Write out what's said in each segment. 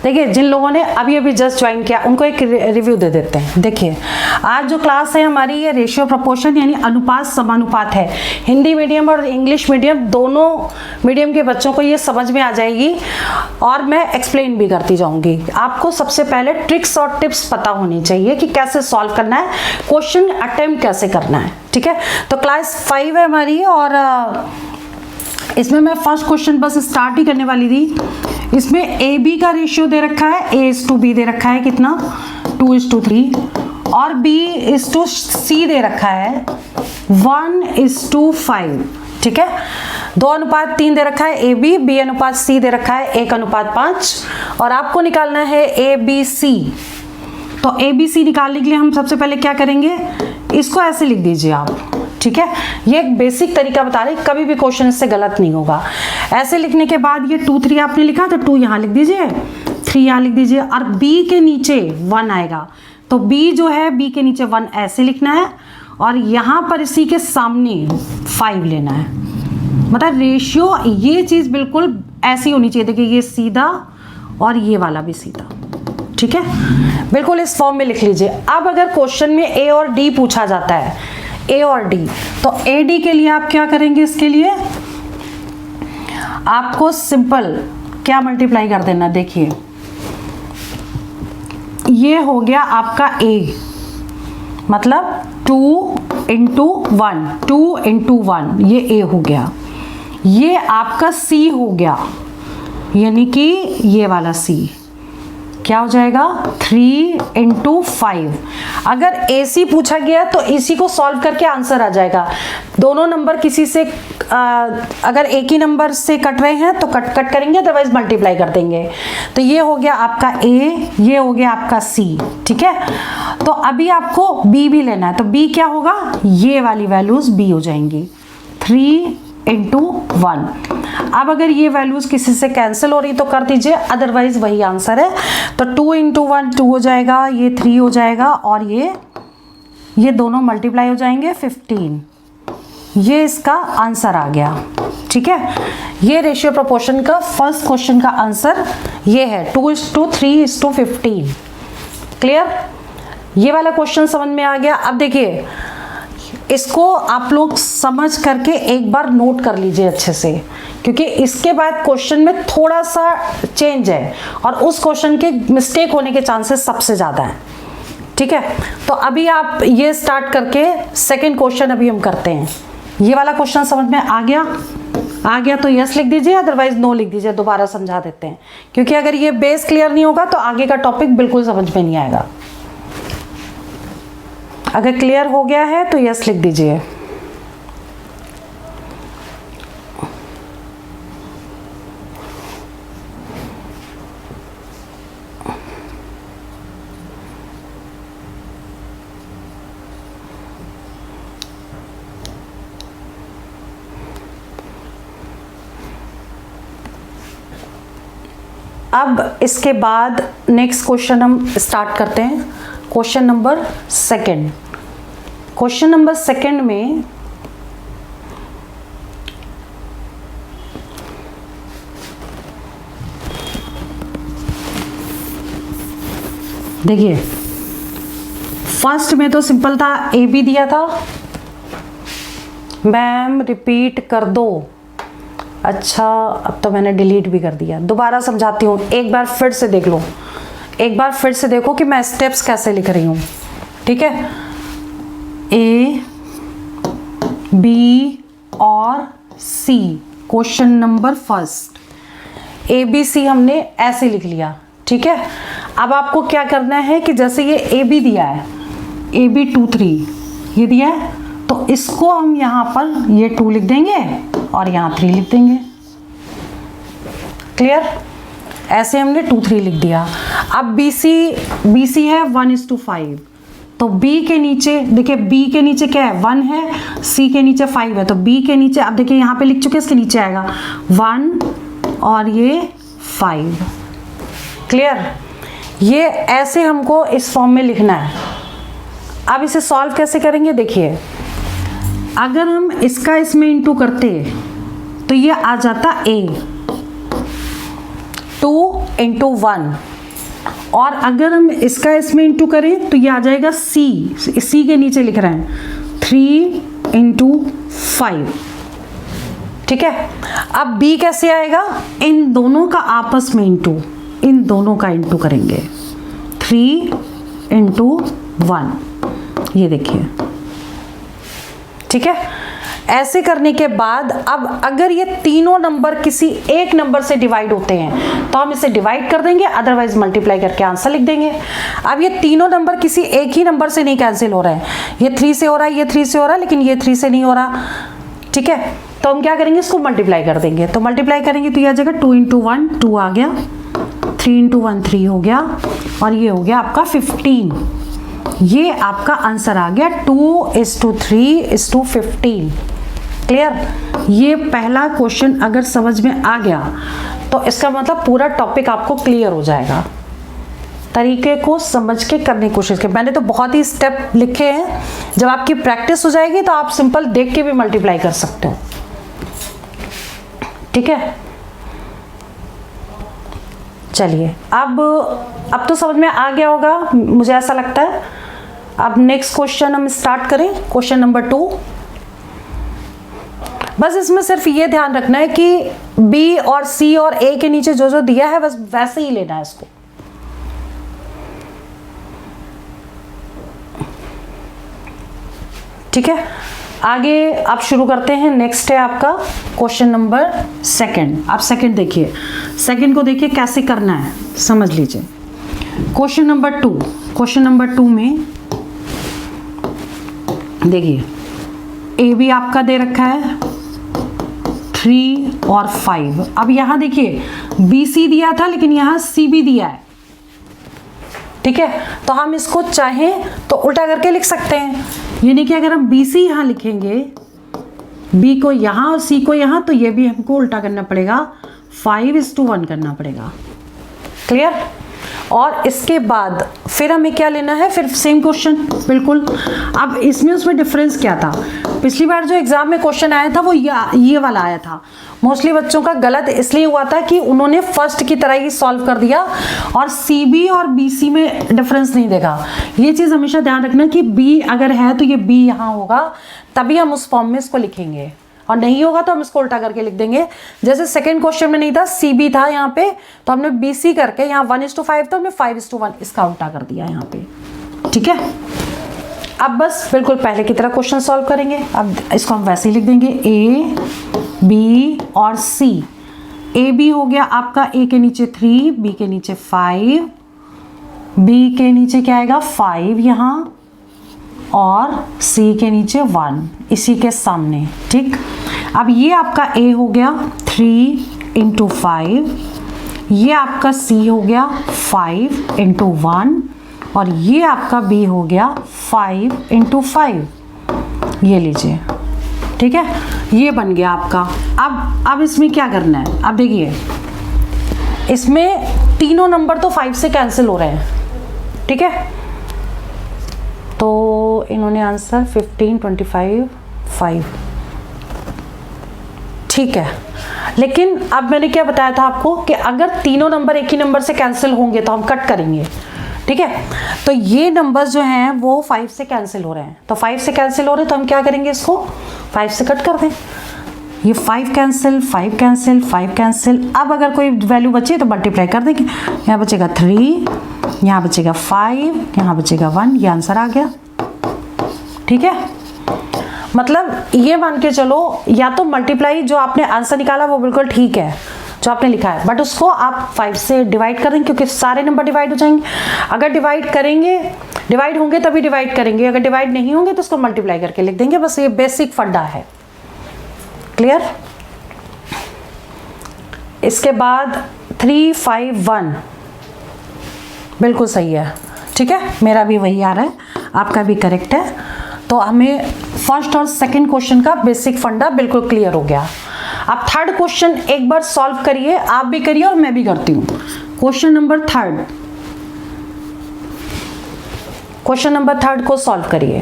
देखिए जिन लोगों ने अभी अभी जस्ट ज्वाइन किया उनको एक रिव्यू दे देते हैं। देखिए आज जो क्लास है हमारी ये रेशियो प्रोपोर्शन यानी अनुपात समानुपात है। हिंदी मीडियम और इंग्लिश मीडियम दोनों मीडियम के बच्चों को ये समझ में आ जाएगी और मैं एक्सप्लेन भी करती जाऊंगी। आपको सबसे पहले ट्रिक्स और टिप्स पता होनी चाहिए कि कैसे सॉल्व करना है, क्वेश्चन अटेम्प्ट कैसे करना है। ठीक है, तो क्लास 5 है हमारी और इसमें मैं फर्स्ट क्वेश्चन बस स्टार्ट ही करने वाली थी। इसमें ए बी का रेशियो दे रखा है, A:B दे रखा है कितना 2:3 और B:C दे रखा है 1:5। ठीक है, 2:3 दे रखा है AB, B:C दे रखा है 1:5 और आपको निकालना है ABC। तो ABC निकालने के लिए हम सबसे पहले क्या करेंगे, इसको ऐसे लिख दीजिए आप। ठीक है, ये एक बेसिक तरीका बता रही, कभी भी क्वेश्चन इससे गलत नहीं होगा। ऐसे लिखने के बाद ये 2 3 आपने लिखा तो 2 यहाँ लिख दीजिए, 3 यहाँ लिख दीजिए और B के नीचे 1 आएगा तो B जो है B के नीचे 1 ऐसे लिखना है और यहाँ पर इसी के सामने 5 लेना है। मतलब रेशियो ये चीज़ बिल्कुल ऐसी होनी चाहिए। देखिए ये सीधा और ये वाला भी सीधा। ठीक है, बिल्कुल इस फॉर्म में लिख लीजिए। अब अगर क्वेश्चन में A और D पूछा जाता है, A और D, तो AD के लिए आप क्या करेंगे, इसके लिए आपको सिंपल क्या मल्टीप्लाई कर देना। देखिए ये हो गया आपका A, मतलब 2 × 1, 2 × 1 ये A हो गया। ये आपका C हो गया, यानी कि ये वाला C क्या हो जाएगा 3 × 5। अगर AC पूछा गया तो इसी को सॉल्व करके आंसर आ जाएगा। दोनों नंबर किसी से अगर एक ही नंबर से कट रहे हैं तो कट करेंगे, अदरवाइज मल्टीप्लाई कर देंगे। तो ये हो गया आपका A, ये हो गया आपका C। ठीक है, तो अभी आपको B भी लेना है तो B क्या होगा, ये वाली वैल्यूज B हो जाएंगी 3 × 1। अब अगर ये वैल्यूज किसी से कैंसिल हो रही तो कर दीजिए, अदरवाइज वही आंसर है। तो 2 × 1 2 हो जाएगा, ये 3 हो जाएगा और ये दोनों मल्टीप्लाई हो जाएंगे 15। ये इसका आंसर आ गया। ठीक है, ये रेशियो प्रोपोर्शन का फर्स्ट क्वेश्चन का आंसर ये है 2:3:15। क्लियर, ये वाला क्वेश्चन समझ में आ गया। अब देखिए इसको आप लोग समझ करके एक बार नोट कर लीजिए अच्छे से, क्योंकि इसके बाद क्वेश्चन में थोड़ा सा चेंज है और उस क्वेश्चन के मिस्टेक होने के चांसेस सबसे ज़्यादा हैं। ठीक है, तो अभी आप ये स्टार्ट करके सेकंड क्वेश्चन अभी हम करते हैं। ये वाला क्वेश्चन समझ में आ गया तो यस लिख दीजिए, अदरवाइज नो लिख दीजिए। दोबारा समझा देते हैं, क्योंकि अगर ये बेस क्लियर नहीं होगा तो आगे का टॉपिक बिल्कुल समझ में नहीं आएगा। अगर क्लियर हो गया है तो यस लिख दीजिए। अब इसके बाद नेक्स्ट क्वेश्चन हम स्टार्ट करते हैं। Question number 2। क्वेश्चन नंबर 2 में देखिए फर्स्ट में तो सिंपल था, AB दिया था, मैम रिपीट कर दो। अच्छा अब तो मैंने डिलीट भी कर दिया, दोबारा समझाती हूँ, एक बार फिर से देख लो, एक बार फिर से देखो कि मैं स्टेप्स कैसे लिख रही हूँ। ठीक है, A, B और C question number first, ABC हमने ऐसे लिख लिया। ठीक है, अब आपको क्या करना है कि जैसे ये AB दिया है, AB 2 3 ये दिया है, तो इसको हम यहाँ पर ये 2 लिख देंगे और यहाँ 3 लिख देंगे। क्लियर, ऐसे हमने 2 3 लिख दिया। अब BC है 1:5, तो B के नीचे देखिए, B के नीचे क्या है 1 है, C के नीचे 5 है, तो B के नीचे अब देखिए यहाँ पे लिख चुके, इसके नीचे आएगा 1 और ये 5। क्लियर, ये ऐसे हमको इस फॉर्म में लिखना है। अब इसे सॉल्व कैसे करेंगे, देखिए अगर हम इसका इसमें इंटू करते तो ये आ जाता A 2 × 1 और अगर हम इसका इसमें इंटू करें तो ये आ जाएगा सी के नीचे लिख रहे हैं 3 इंटू 5, ठीक है। अब बी कैसे आएगा, इन दोनों का आपस में इंटू, इन दोनों का इंटू करेंगे 3 इंटू 1, ये देखिए, ठीक है। ऐसे करने के बाद अब अगर ये तीनों नंबर किसी एक नंबर से डिवाइड होते हैं तो हम इसे डिवाइड कर देंगे, अदरवाइज मल्टीप्लाई करके आंसर लिख देंगे। अब ये तीनों नंबर किसी एक ही नंबर से नहीं कैंसिल हो रहे हैं, ये 3 से हो रहा है, ये 3 से हो रहा है, लेकिन ये 3 से नहीं हो रहा, ठीक है। तो हम क्या करेंगे, इसको मल्टीप्लाई कर देंगे। तो मल्टीप्लाई करेंगे तो ये आ जाएगा 2 इंटू 1 2 आ गया, 3 इंटू 1 3 हो गया, और ये हो गया आपका 15। ये आपका आंसर आ गया 2:3:15। क्लियर। ये पहला क्वेश्चन अगर समझ में आ गया तो इसका मतलब पूरा टॉपिक आपको क्लियर हो जाएगा। तरीके को समझ के करने की कोशिश करें। मैंने तो बहुत ही स्टेप लिखे हैं, जब आपकी प्रैक्टिस हो जाएगी तो आप सिंपल देख के भी मल्टीप्लाई कर सकते हो, ठीक है। चलिए अब तो समझ में आ गया होगा, मुझे ऐसा लगता है। अब नेक्स्ट क्वेश्चन हम स्टार्ट करें, क्वेश्चन नंबर 2। बस इसमें सिर्फ ये ध्यान रखना है कि बी और सी और ए के नीचे जो जो दिया है बस वैसे ही लेना है इसको। ठीक है, आगे आप शुरू करते हैं। नेक्स्ट है आपका क्वेश्चन नंबर 2। आप सेकंड देखिए, सेकंड को देखिए कैसे करना है, समझ लीजिए। क्वेश्चन नंबर 2, क्वेश्चन नंबर 2 में देखिए ए बी आपका दे रखा है 3 और 5। अब यहां देखिए बी सी दिया था, लेकिन यहां सी भी दिया है, ठीक है। तो हम इसको चाहें तो उल्टा करके लिख सकते हैं, यानी कि अगर हम बी सी यहां लिखेंगे, बी को यहां और सी को यहां, तो ये भी हमको उल्टा करना पड़ेगा, 5:1 करना पड़ेगा। क्लियर। और इसके बाद फिर हमें क्या लेना है, फिर सेम क्वेश्चन बिल्कुल। अब इसमें उसमें डिफरेंस क्या था, पिछली बार जो एग्जाम में क्वेश्चन आया था वो ये वाला आया था। मोस्टली बच्चों का गलत इसलिए हुआ था कि उन्होंने फर्स्ट की तरह ही सॉल्व कर दिया और सी बी और बी सी में डिफरेंस नहीं देखा। ये चीज़ हमेशा ध्यान रखना कि बी अगर है तो ये बी यहाँ होगा, तभी हम उस फॉर्म में इसको लिखेंगे, और नहीं होगा तो हम इसको उल्टा करके लिख देंगे। जैसे सेकंड क्वेश्चन में नहीं था, सी बी था यहाँ पे, तो हमने बी सी करके यहाँ 1:5 था, हमने 5:1 इसका उल्टा कर दिया यहाँ पे, ठीक है। अब बस बिल्कुल पहले की तरह क्वेश्चन सॉल्व करेंगे। अब इसको हम वैसे ही लिख देंगे, ए बी और सी। ए बी हो गया आपका, ए के नीचे 3, बी के नीचे 5, बी के नीचे क्या आएगा 5 यहाँ, और सी के नीचे 1 इसी के सामने, ठीक। अब ये आपका ए हो गया 3 इंटू 5, ये आपका सी हो गया 5 इंटू 1, और ये आपका बी हो गया 5 इंटू 5। ये लीजिए, ठीक है, ये बन गया आपका। अब इसमें क्या करना है, अब देखिए इसमें तीनों नंबर तो 5 से कैंसिल हो रहे हैं, ठीक है। तो इन्होंने आंसर 15, 25, 5, ठीक है। लेकिन अब मैंने क्या बताया था आपको कि अगर तीनों नंबर एक ही नंबर से कैंसिल होंगे तो हम कट करेंगे, ठीक है। तो ये नंबर्स जो हैं वो 5 से कैंसिल हो रहे हैं, तो 5 से कैंसिल हो रहे हैं तो हम क्या करेंगे, इसको 5 से कट कर दें। ये 5 कैंसिल, 5 कैंसिल, 5 कैंसिल। अब अगर कोई वैल्यू बचे तो मल्टीप्लाई कर देंगे, यहाँ बचेगा 3, यहाँ बचेगा 5, यहाँ बचेगा 1, ये आंसर आ गया, ठीक है। मतलब ये मान के चलो, या तो मल्टीप्लाई जो आपने आंसर निकाला वो बिल्कुल ठीक है जो आपने लिखा है, बट उसको आप 5 से डिवाइड करें, क्योंकि सारे नंबर डिवाइड हो जाएंगे। अगर डिवाइड करेंगे, डिवाइड होंगे तभी डिवाइड करेंगे, अगर डिवाइड नहीं होंगे तो उसको मल्टीप्लाई करके लिख देंगे। बस ये बेसिक फंडा है। क्लियर। इसके बाद 3, 5, 1 बिल्कुल सही है, ठीक है। मेरा भी वही आ रहा है, आपका भी करेक्ट है। तो हमें फर्स्ट और सेकंड क्वेश्चन का बेसिक फंडा बिल्कुल क्लियर हो गया। अब थर्ड क्वेश्चन एक बार सॉल्व करिए, आप भी करिए और मैं भी करती हूँ। क्वेश्चन नंबर 3, क्वेश्चन नंबर 3 को सॉल्व करिए।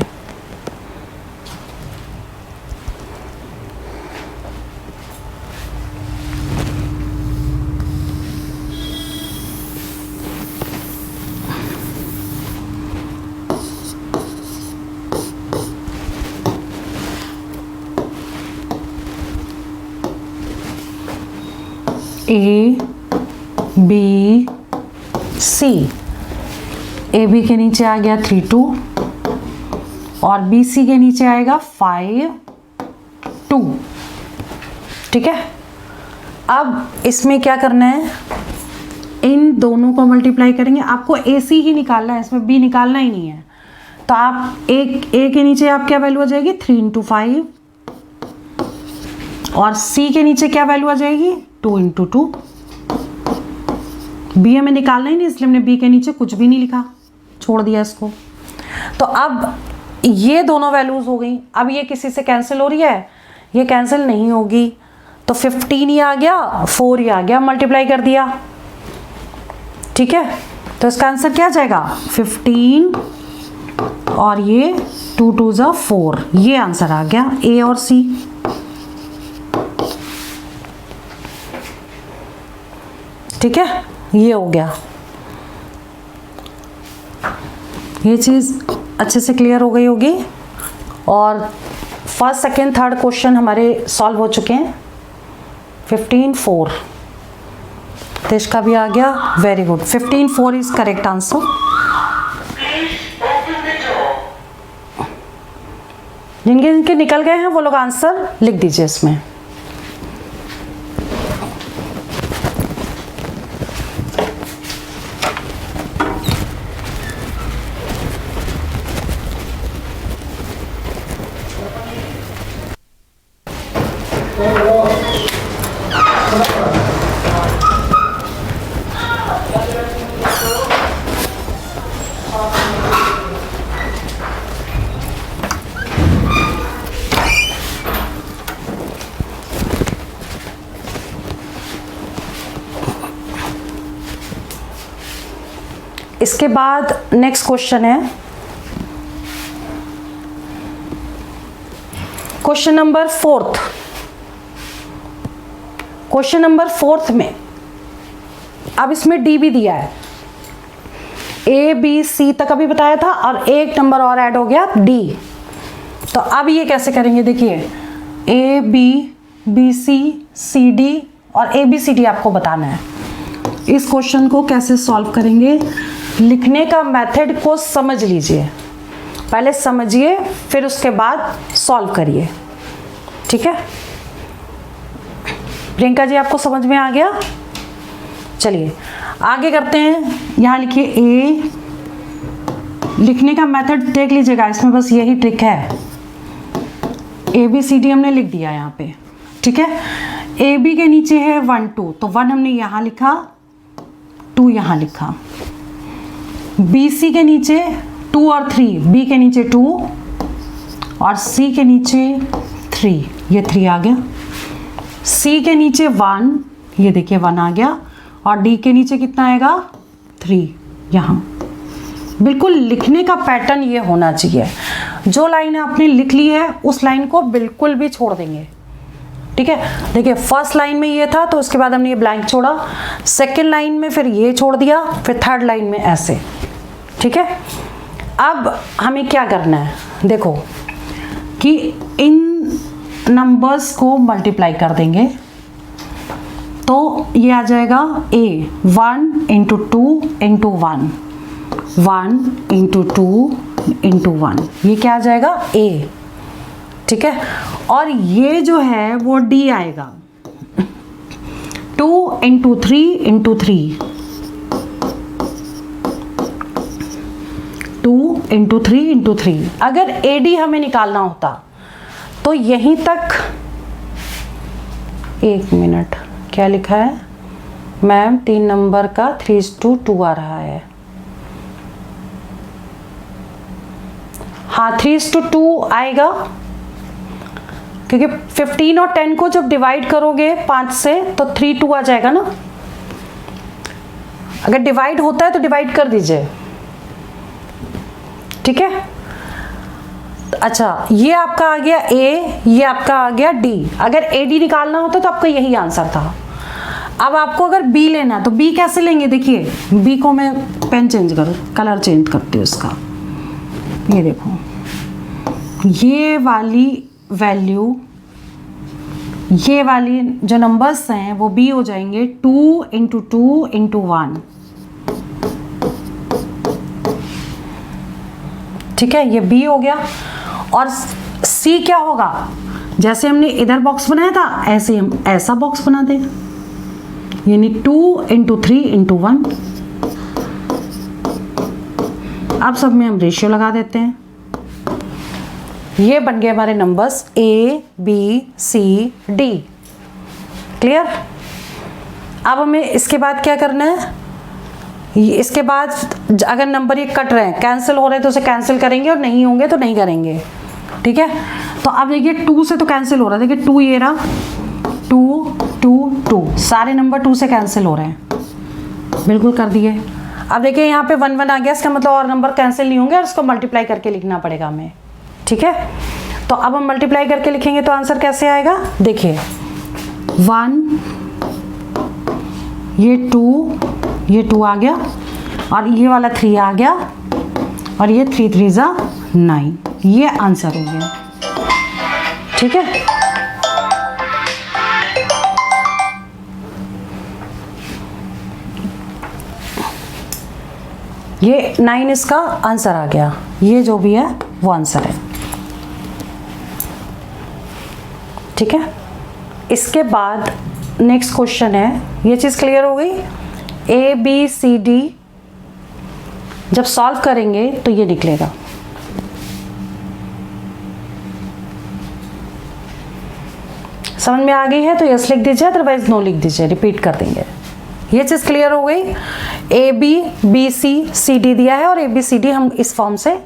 A B C, A B के नीचे आ गया 3 2 और बी सी के नीचे आएगा 5 2। ठीक है, अब इसमें क्या करना है, इन दोनों को मल्टीप्लाई करेंगे। आपको ए सी ही निकालना है, इसमें बी निकालना ही नहीं है। तो आप ए के नीचे आप क्या वैल्यू आ जाएगी 3 × 5 और सी के नीचे क्या वैल्यू आ जाएगी 2 × 2। बी हमें निकालना ही नहीं, इसलिए हमने बी के नीचे कुछ भी नहीं लिखा, छोड़ दिया इसको। तो अब ये दोनों वैल्यूज हो गई। अब ये किसी से कैंसिल हो रही है, ये कैंसिल नहीं होगी, तो 15 ही आ गया, 4 ही आ गया, मल्टीप्लाई कर दिया। ठीक है, तो इसका आंसर क्या आ जाएगा 15 और ये 2 2 = 4, ये आंसर आ गया ए और सी। ठीक है, ये हो गया। ये चीज़ अच्छे से क्लियर हो गई होगी। और फर्स्ट सेकंड थर्ड क्वेश्चन हमारे सॉल्व हो चुके हैं। 15 4 तो इसका भी आ गया, very good. 15 4 is correct answer. जिनके जिनके निकल गए हैं वो लोग आंसर लिख दीजिए इसमें। इसके बाद नेक्स्ट क्वेश्चन है क्वेश्चन नंबर 4। क्वेश्चन नंबर 4 में अब इसमें डी भी दिया है, ए बी सी तक अभी बताया था और एक नंबर और ऐड हो गया डी। तो अब ये कैसे करेंगे, देखिए A B B C C D और ए बी सी डी आपको बताना है। इस क्वेश्चन को कैसे सॉल्व करेंगे, लिखने का मेथड को समझ लीजिए, पहले समझिए फिर उसके बाद सॉल्व करिए। ठीक है, प्रियंका जी आपको समझ में आ गया? चलिए आगे करते हैं। यहाँ लिखिए ए, लिखने का मेथड देख लीजिएगा, इसमें बस यही ट्रिक है। ए बी सी डी हमने लिख दिया यहाँ पे। ठीक है, ए बी के नीचे है 1 2, तो 1 हमने यहाँ लिखा, 2 यहाँ लिखा। बी सी के नीचे 2 और 3, बी के नीचे 2 और सी के नीचे 3, ये 3 आ गया। सी के नीचे 1, ये देखिए 1 आ गया और डी के नीचे कितना आएगा 3 यहाँ। बिल्कुल लिखने का पैटर्न ये होना चाहिए, जो लाइन आपने लिख ली है उस लाइन को बिल्कुल भी छोड़ देंगे। ठीक है, देखिए फर्स्ट लाइन में ये था तो उसके बाद हमने ये ब्लैंक छोड़ा, सेकेंड लाइन में फिर ये छोड़ दिया, फिर थर्ड लाइन में ऐसे। ठीक है, अब हमें क्या करना है, देखो कि इन नंबर्स को मल्टीप्लाई कर देंगे तो ये आ जाएगा ए 1 × 2 × 1, 1 × 2 × 1, ये क्या आ जाएगा ए। ठीक है, और ये जो है वो डी आएगा 2 × 3 × 3, 2 × 3 × 3। अगर ए डी हमें निकालना होता तो यहीं तक, एक मिनट क्या लिखा है मैम, 3 नंबर का 3:2 आ रहा है। हाँ 3:2 आएगा, क्योंकि 15 और 10 को जब डिवाइड करोगे 5 से तो 3 2 आ जाएगा ना। अगर डिवाइड होता है तो डिवाइड कर दीजिए। ठीक है, अच्छा ये आपका आ गया ए, ये आपका आ गया डी। अगर ए डी निकालना होता तो आपका यही आंसर था। अब आपको अगर बी लेना तो बी कैसे लेंगे, देखिए बी को मैं पेन चेंज कर, कलर चेंज करती हूँ इसका। ये देखो ये वाली वैल्यू ये वाली जो नंबर्स हैं वो b हो जाएंगे 2 इंटू 2 इंटू 1। ठीक है, ये b हो गया। और c क्या होगा, जैसे हमने इधर बॉक्स बनाया था ऐसे हम ऐसा बॉक्स बना दें, यानी 2 इंटू 3 इंटू 1। अब सब में हम रेशियो लगा देते हैं। ये बन गए हमारे numbers a b c d। Clear. अब हमें इसके बाद क्या करना है, इसके बाद अगर नंबर ये कट रहे हैं, कैंसिल हो रहे हैं तो उसे कैंसिल करेंगे और नहीं होंगे तो नहीं करेंगे। ठीक है, तो अब देखिए 2 से तो कैंसिल हो रहा है, देखिए 2 ये रहा, 2 2 2, सारे नंबर 2 से कैंसिल हो रहे हैं। बिल्कुल कर दिए। अब देखिए यहाँ पे 1 1 आ गया, इसका मतलब और नंबर कैंसिल नहीं होंगे और इसको मल्टीप्लाई करके लिखना पड़ेगा हमें। ठीक है, तो अब हम मल्टीप्लाई करके लिखेंगे तो आंसर कैसे आएगा, देखिए 1, ये 2 आ गया और ये वाला 3 आ गया और ये 3 3 जा 9, ये आंसर हो गया। ठीक है, ये 9 इसका आंसर आ गया, ये जो भी है वो आंसर है। ठीक है, इसके बाद नेक्स्ट क्वेश्चन है, ये चीज़ क्लियर हो गई। a b c d जब सॉल्व करेंगे तो ये निकलेगा। समझ में आ गई है तो यस लिख दीजिए, अदरवाइज नो लिख दीजिए, रिपीट कर देंगे। ये चीज़ क्लियर हो गई। A B B C C D दिया है और ए बी सी डी हम इस फॉर्म से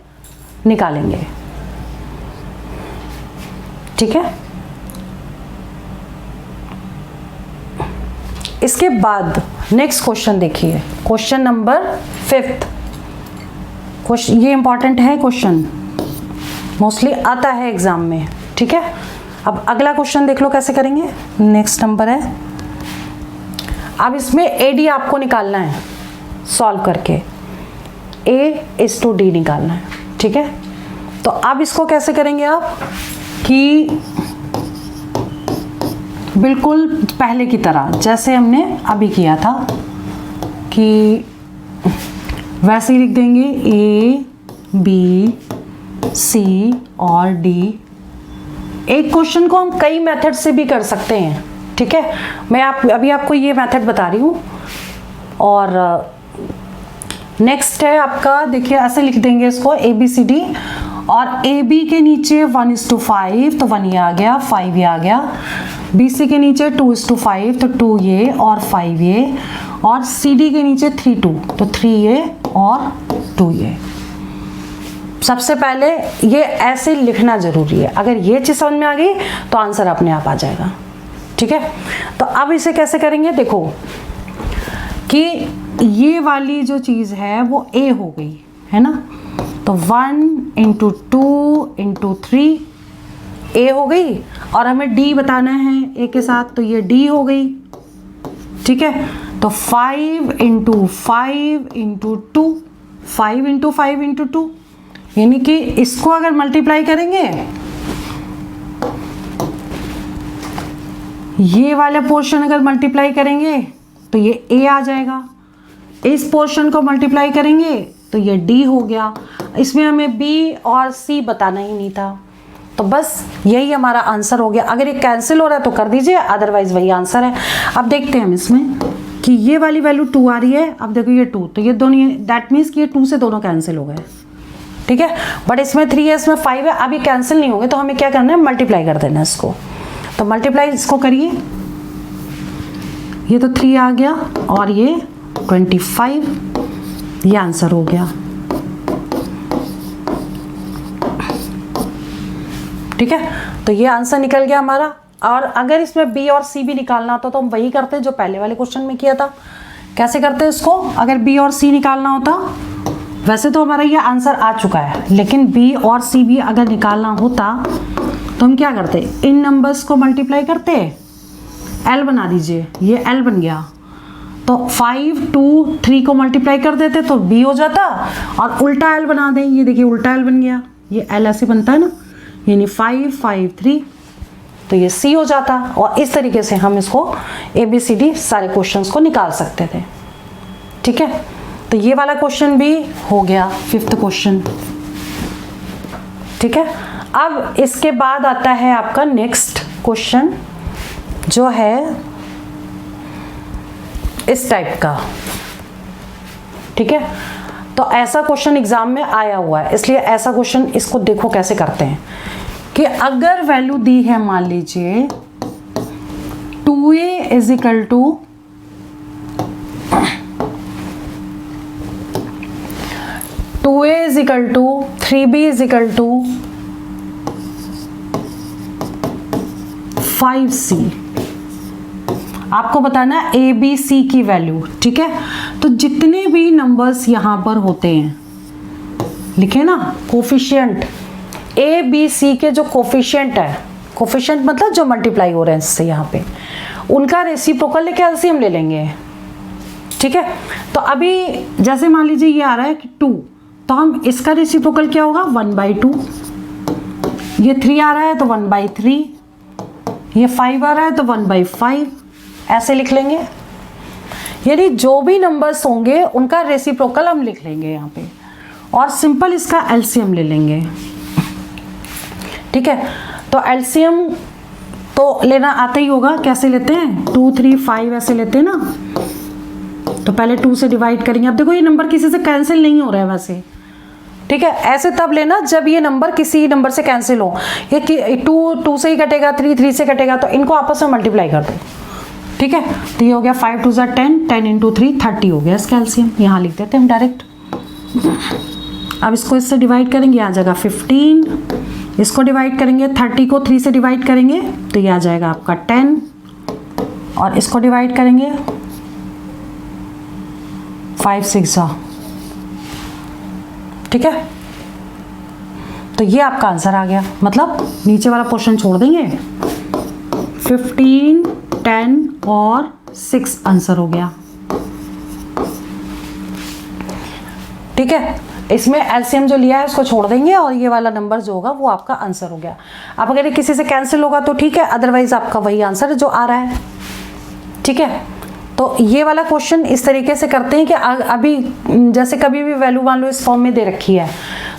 निकालेंगे। ठीक है, इसके बाद नेक्स्ट क्वेश्चन देखिए, क्वेश्चन नंबर 5। क्वेश्चन ये इंपॉर्टेंट है, क्वेश्चन मोस्टली आता है एग्जाम में। ठीक है, अब अगला क्वेश्चन देख लो कैसे करेंगे। नेक्स्ट नंबर है, अब इसमें ए डी आपको निकालना है सॉल्व करके, A:D निकालना है। ठीक है, तो अब इसको कैसे करेंगे आप कि बिल्कुल पहले की तरह जैसे हमने अभी किया था कि वैसे ही लिख देंगे A B C और D। एक क्वेश्चन को हम कई मेथड से भी कर सकते हैं। ठीक है, मैं अभी आपको ये मेथड बता रही हूँ। और नेक्स्ट है आपका, देखिए ऐसे लिख देंगे इसको ABCD और AB के नीचे 1:5 तो 1 ये आ गया, 5 ये आ गया। BC के नीचे 2:5 तो 2 ये और 5 ये, और CD के नीचे 3:2 तो 3 ये और 2 ये। सबसे पहले ये ऐसे लिखना जरूरी है, अगर ये चीज़ समझ में आ गई तो आंसर अपने आप आ जाएगा। ठीक है, तो अब इसे कैसे करेंगे, देखो कि ये वाली जो चीज़ है वो A हो गई है ना, तो 1 × 2 × 3 A हो गई, और हमें D बताना है A के साथ तो ये D हो गई। ठीक है, तो 5 × 5 × 2 5 × 5 × 2, यानी कि इसको अगर मल्टीप्लाई करेंगे, ये वाला पोर्शन अगर मल्टीप्लाई करेंगे तो ये A आ जाएगा, इस पोर्शन को मल्टीप्लाई करेंगे तो ये D हो गया। इसमें हमें B और C बताना ही नहीं था, तो बस यही हमारा आंसर हो गया। अगर ये कैंसिल हो रहा है तो कर दीजिए, अदरवाइज वही आंसर है। अब देखते हैं हम इसमें कि ये वाली वैल्यू 2 आ रही है, अब देखो ये 2, तो ये दोनों, दैट मीन्स कि ये 2 से दोनों कैंसिल हो गए। ठीक है, बट इसमें 3 है, इसमें 5 है, अब ये कैंसिल नहीं होंगे तो हमें क्या करना है, मल्टीप्लाई कर देना है इसको। तो मल्टीप्लाई इसको करिए, ये तो 3 आ गया और ये 25, ये आंसर हो गया। ठीक है, तो ये आंसर निकल गया हमारा। और अगर इसमें B और C भी निकालना होता तो हम वही करते जो पहले वाले क्वेश्चन में किया था। कैसे करते हैं इसको, अगर B और C निकालना होता, वैसे तो हमारा ये आंसर आ चुका है, लेकिन B और C भी अगर निकालना होता तो हम क्या करते, इन नंबर्स को मल्टीप्लाई करते, L बना दीजिए, ये L बन गया, तो 5 2 3 को मल्टीप्लाई कर देते तो B हो जाता, और उल्टा L बना दें, ये देखिए उल्टा L बन गया, ये L ऐसे बनता है ना, यानी 5 5 3 तो ये सी हो जाता, और इस तरीके से हम इसको ABCD सारे क्वेश्चंस को निकाल सकते थे। ठीक है, तो ये वाला क्वेश्चन भी हो गया, 5th क्वेश्चन। ठीक है, अब इसके बाद आता है आपका नेक्स्ट क्वेश्चन जो है इस टाइप का। ठीक है, तो ऐसा क्वेश्चन एग्जाम में आया हुआ है, इसलिए ऐसा क्वेश्चन इसको देखो कैसे करते हैं कि अगर वैल्यू दी है, मान लीजिए 2a is equal to 2a is equal to 3b is equal to 5c। आपको बताना है A B C की वैल्यू। ठीक है, तो जितने भी नंबर्स यहां पर होते हैं, लिखे ना कोफिशिएंट, A B C के जो कोफिशिएंट है, कोफिशिएंट मतलब जो मल्टीप्लाई हो रहे हैं इससे यहाँ पे, उनका रेसिप्रोकल लेके एलसीएम ले लेंगे। ठीक है, तो अभी जैसे मान लीजिए ये आ रहा है कि 2, तो हम इसका रेसिप्रोकल क्या होगा 1/2। ये 3 आ रहा है तो 1/3, ये 5 आ रहा है तो 1/5, ऐसे लिख लेंगे। यानी जो भी नंबर्स होंगे उनका रेसिप्रोकल हम लिख लेंगे यहाँ पे, और सिंपल इसका एलसीएम ले लेंगे। ठीक है, तो एलसीएम तो लेना आता ही होगा, कैसे लेते हैं 2 3 5 ऐसे लेते हैं ना। तो पहले 2 से डिवाइड करेंगे। अब देखो ये नंबर किसी से कैंसिल नहीं हो रहा है वैसे। ठीक है, ऐसे तब लेना जब ये नंबर किसी नंबर से कैंसिल हो। ये 2 से ही कटेगा, 3 से कटेगा, तो इनको आपस में मल्टीप्लाई कर दो। ठीक है, तो ये हो गया 5 2 10, 10 × 3 30 हो गया इसका एलसीएम। यहाँ लिख देते हैं हम डायरेक्ट। अब इसको इससे डिवाइड करेंगे, आ जाएगा 15। इसको डिवाइड करेंगे, 30 को 3 से डिवाइड करेंगे तो ये आ जाएगा आपका 10, और इसको डिवाइड करेंगे 5 6। ठीक है, तो ये आपका आंसर आ गया। मतलब नीचे वाला पोर्शन छोड़ देंगे, 15 10 और 6 आंसर हो गया। ठीक है, इसमें एलसीएम जो लिया है उसको छोड़ देंगे, और ये वाला नंबर जो होगा वो आपका आंसर हो गया। अब अगर ये किसी से कैंसिल होगा तो ठीक है, अदरवाइज आपका वही आंसर है जो आ रहा है। ठीक है, तो ये वाला क्वेश्चन इस तरीके से करते हैं कि अभी जैसे कभी भी वैल्यू मान लो इस फॉर्म में दे रखी है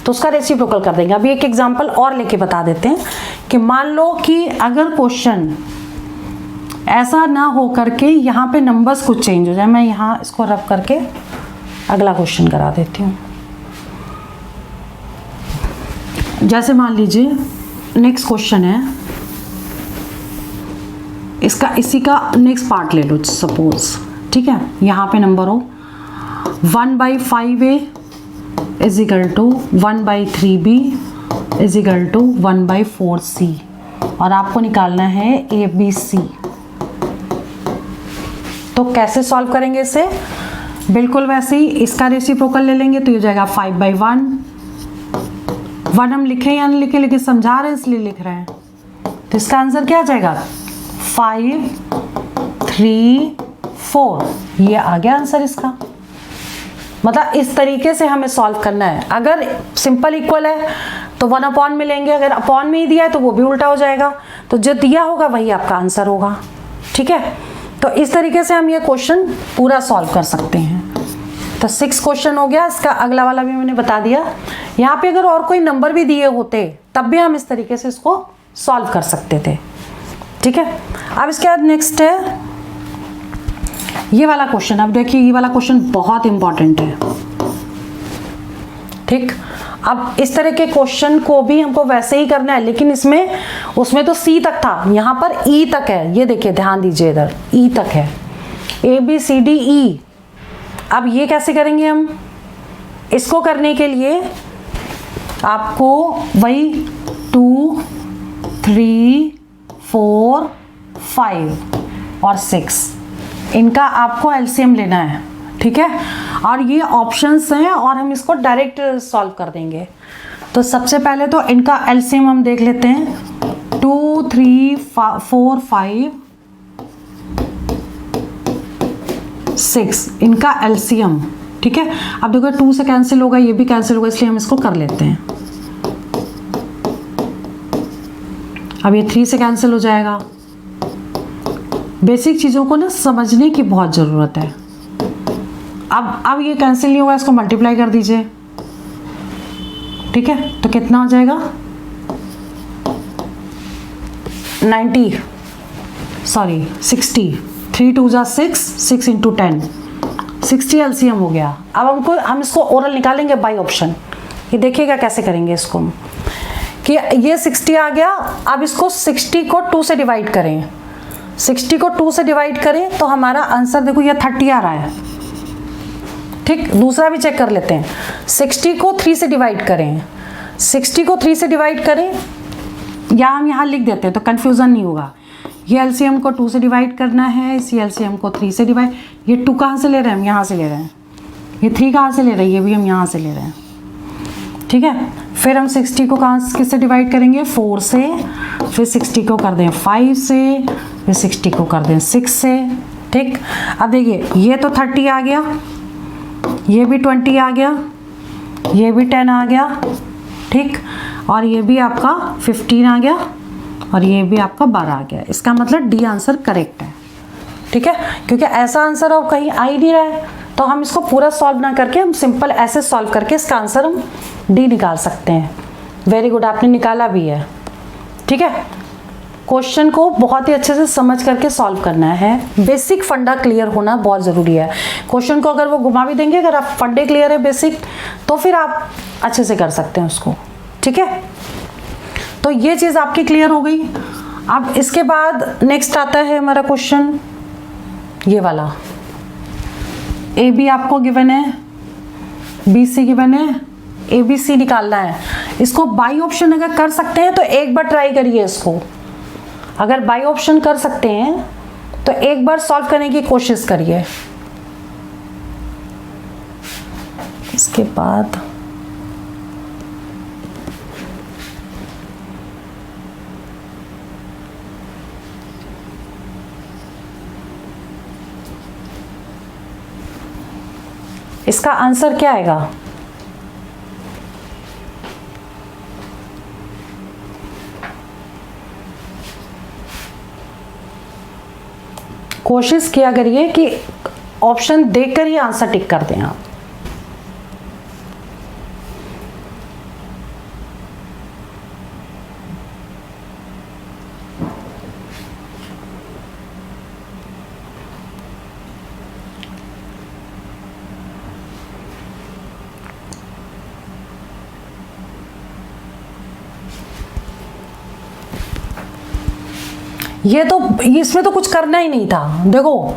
तो उसका रेसिप्रोकल कर देंगे। अभी एक एग्जांपल और लेके बता देते हैं कि मान लो कि अगर क्वेश्चन ऐसा ना हो करके यहाँ पे नंबर्स कुछ चेंज हो जाए। मैं यहाँ इसको रब करके अगला क्वेश्चन करा देती हूँ। जैसे मान लीजिए नेक्स्ट क्वेश्चन है, इसका इसी का नेक्स्ट पार्ट ले लो सपोज। ठीक है, यहाँ पे नंबर हो 1/5a is equal to 1/3b is equal to 1/4c, और आपको निकालना है ABC। तो कैसे सॉल्व करेंगे इसे? बिल्कुल वैसे ही इसका रेसिप्रोकल ले लेंगे, तो ये हो जाएगा 5/1। 1 हम लिखे या नहीं लिखे, लेकिन समझा रहे हैं इसलिए लिख रहे हैं। तो इसका आंसर क्या आ जाएगा 5 3 4। ये आ गया आंसर इसका। मतलब इस तरीके से हमें सॉल्व करना है। अगर सिंपल इक्वल है तो 1/, मिलेंगे, अगर अपॉन में ही दिया है तो वो भी उल्टा हो जाएगा। तो जो दिया होगा वही आपका आंसर होगा। ठीक है, तो इस तरीके से हम ये क्वेश्चन पूरा सॉल्व कर सकते हैं। तो 6 क्वेश्चन हो गया। इसका अगला वाला भी मैंने बता दिया। यहाँ पे अगर और कोई नंबर भी दिए होते तब भी हम इस तरीके से इसको सॉल्व कर सकते थे। ठीक है, अब इसके बाद नेक्स्ट है ये वाला क्वेश्चन। अब देखिए ये वाला क्वेश्चन बहुत इंपॉर्टेंट है। ठीक, अब इस तरह के क्वेश्चन को भी हमको वैसे ही करना है, लेकिन उसमें तो C तक था, यहाँ पर E तक है। ये देखिए, ध्यान दीजिए, इधर E तक है, ABCDE। अब ये कैसे करेंगे हम? इसको करने के लिए आपको वही 2 3 4 5 और 6 इनका आपको एलसीएम लेना है। ठीक है, और ये ऑप्शंस हैं और हम इसको डायरेक्ट सॉल्व कर देंगे। तो सबसे पहले तो इनका एलसीएम हम देख लेते हैं। 2 3 4 5 6 इनका एलसीएम। ठीक है, अब देखो 2 से कैंसिल होगा, ये भी कैंसिल होगा, इसलिए हम इसको कर लेते हैं। अब ये 3 से कैंसिल हो जाएगा। बेसिक चीज़ों को ना समझने की बहुत ज़रूरत है। अब ये कैंसिल नहीं होगा, इसको मल्टीप्लाई कर दीजिए, ठीक है। तो कितना हो जाएगा 60, 3 2 जा 6, 6 × 10, 60 एलसीएम हो गया। अब हम इसको ओरल निकालेंगे बाय ऑप्शन। ये देखिएगा कैसे करेंगे इसको हम, कि ये 60 आ गया। अब इसको 60 को 2 से डिवाइड करें, 60 को 2 से डिवाइड करें तो हमारा आंसर देखो ये 30 आ रहा है, ठीक। दूसरा भी चेक कर लेते हैं, 60 को 3 से डिवाइड करें, 60 को 3 से डिवाइड करें, या हम यहाँ लिख देते हैं तो कन्फ्यूज़न नहीं होगा। ये एलसीएम को 2 से डिवाइड करना है, इसी एलसीएम को 3 से डिवाइड। ये 2 कहाँ से ले रहे हैं, हम यहाँ से ले रहे हैं। ये 3 कहाँ से ले रहे हैं, ये भी हम यहाँ से ले रहे हैं, ठीक है। फिर हम 60 को किससे डिवाइड करेंगे, 4 से, फिर 60 को कर दें 5 से, फिर 60 को कर दें 6 से, ठीक। अब देखिए ये तो 30 आ गया, ये भी 20 आ गया, ये भी 10 आ गया, ठीक। और ये भी आपका 15 आ गया, और ये भी आपका 12 आ गया। इसका मतलब डी आंसर करेक्ट है, ठीक है। क्योंकि ऐसा आंसर अब कहीं आ ही नहीं रहा है, तो हम इसको पूरा सॉल्व ना करके हम सिंपल ऐसे सॉल्व करके इसका आंसर हम डी निकाल सकते हैं। वेरी गुड, आपने निकाला भी है, ठीक है। क्वेश्चन को बहुत ही अच्छे से समझ करके सॉल्व करना है। बेसिक फंडा क्लियर होना बहुत ज़रूरी है। क्वेश्चन को अगर वो घुमा भी देंगे, अगर आप फंडे क्लियर है बेसिक, तो फिर आप अच्छे से कर सकते हैं उसको, ठीक है। तो ये चीज़ आपकी क्लियर हो गई। अब इसके बाद नेक्स्ट आता है हमारा क्वेश्चन ये वाला। ए बी आपको गिवन है, बी सी गिवन है, ए बी सी निकालना है। इसको बाई ऑप्शन अगर कर सकते हैं तो एक बार ट्राई करिए इसको। अगर बाई ऑप्शन कर सकते हैं तो एक बार सॉल्व करने की कोशिश करिए। इसके बाद इसका आंसर क्या आएगा, कोशिश किया करिए कि ऑप्शन देखकर ही आंसर टिक कर दें आप। ये तो इसमें तो कुछ करना ही नहीं था। देखो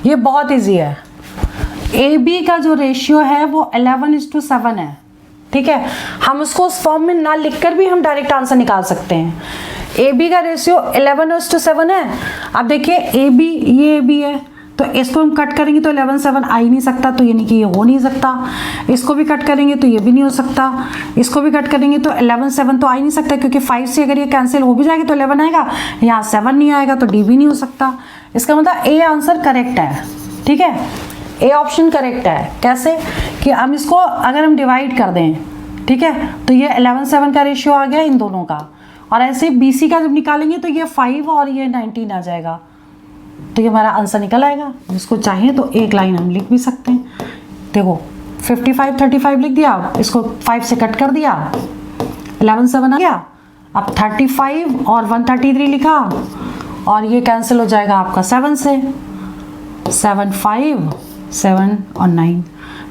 ये बहुत इजी है। ए बी का जो रेशियो है वो 11:7 है, ठीक है। हम उसको उस फॉर्म में ना लिखकर भी हम डायरेक्ट आंसर निकाल सकते हैं। ए बी का रेशियो 11:7 है। अब देखिए ए बी, ये ए बी है, तो इसको हम कट करेंगे तो 11:7 आ ही नहीं सकता, तो यानी कि ये हो नहीं सकता। इसको भी कट करेंगे तो ये भी नहीं हो सकता। इसको भी कट करेंगे तो 11:7 तो आ ही नहीं सकता, क्योंकि 5 से अगर ये कैंसिल हो भी जाएगी तो 11 आएगा, यहाँ 7 नहीं आएगा, तो डी भी नहीं हो सकता। इसका मतलब ए आंसर करेक्ट है, ठीक है। ए ऑप्शन करेक्ट है। कैसे कि हम इसको अगर हम डिवाइड कर दें, ठीक है, तो ये 11:7 का रेशियो आ गया इन दोनों का, और ऐसे बी सी का जब निकालेंगे तो ये 5 और ये 19 आ जाएगा, तो ये हमारा आंसर निकल आएगा। इसको चाहे तो एक लाइन हम लिख भी सकते हैं। देखो 55 35 लिख दिया, इसको 5 से कट कर दिया, 11:7 आ गया। अब 35 और 133 लिखा, और ये कैंसिल हो जाएगा आपका 7 से, 7 5 7 और 9,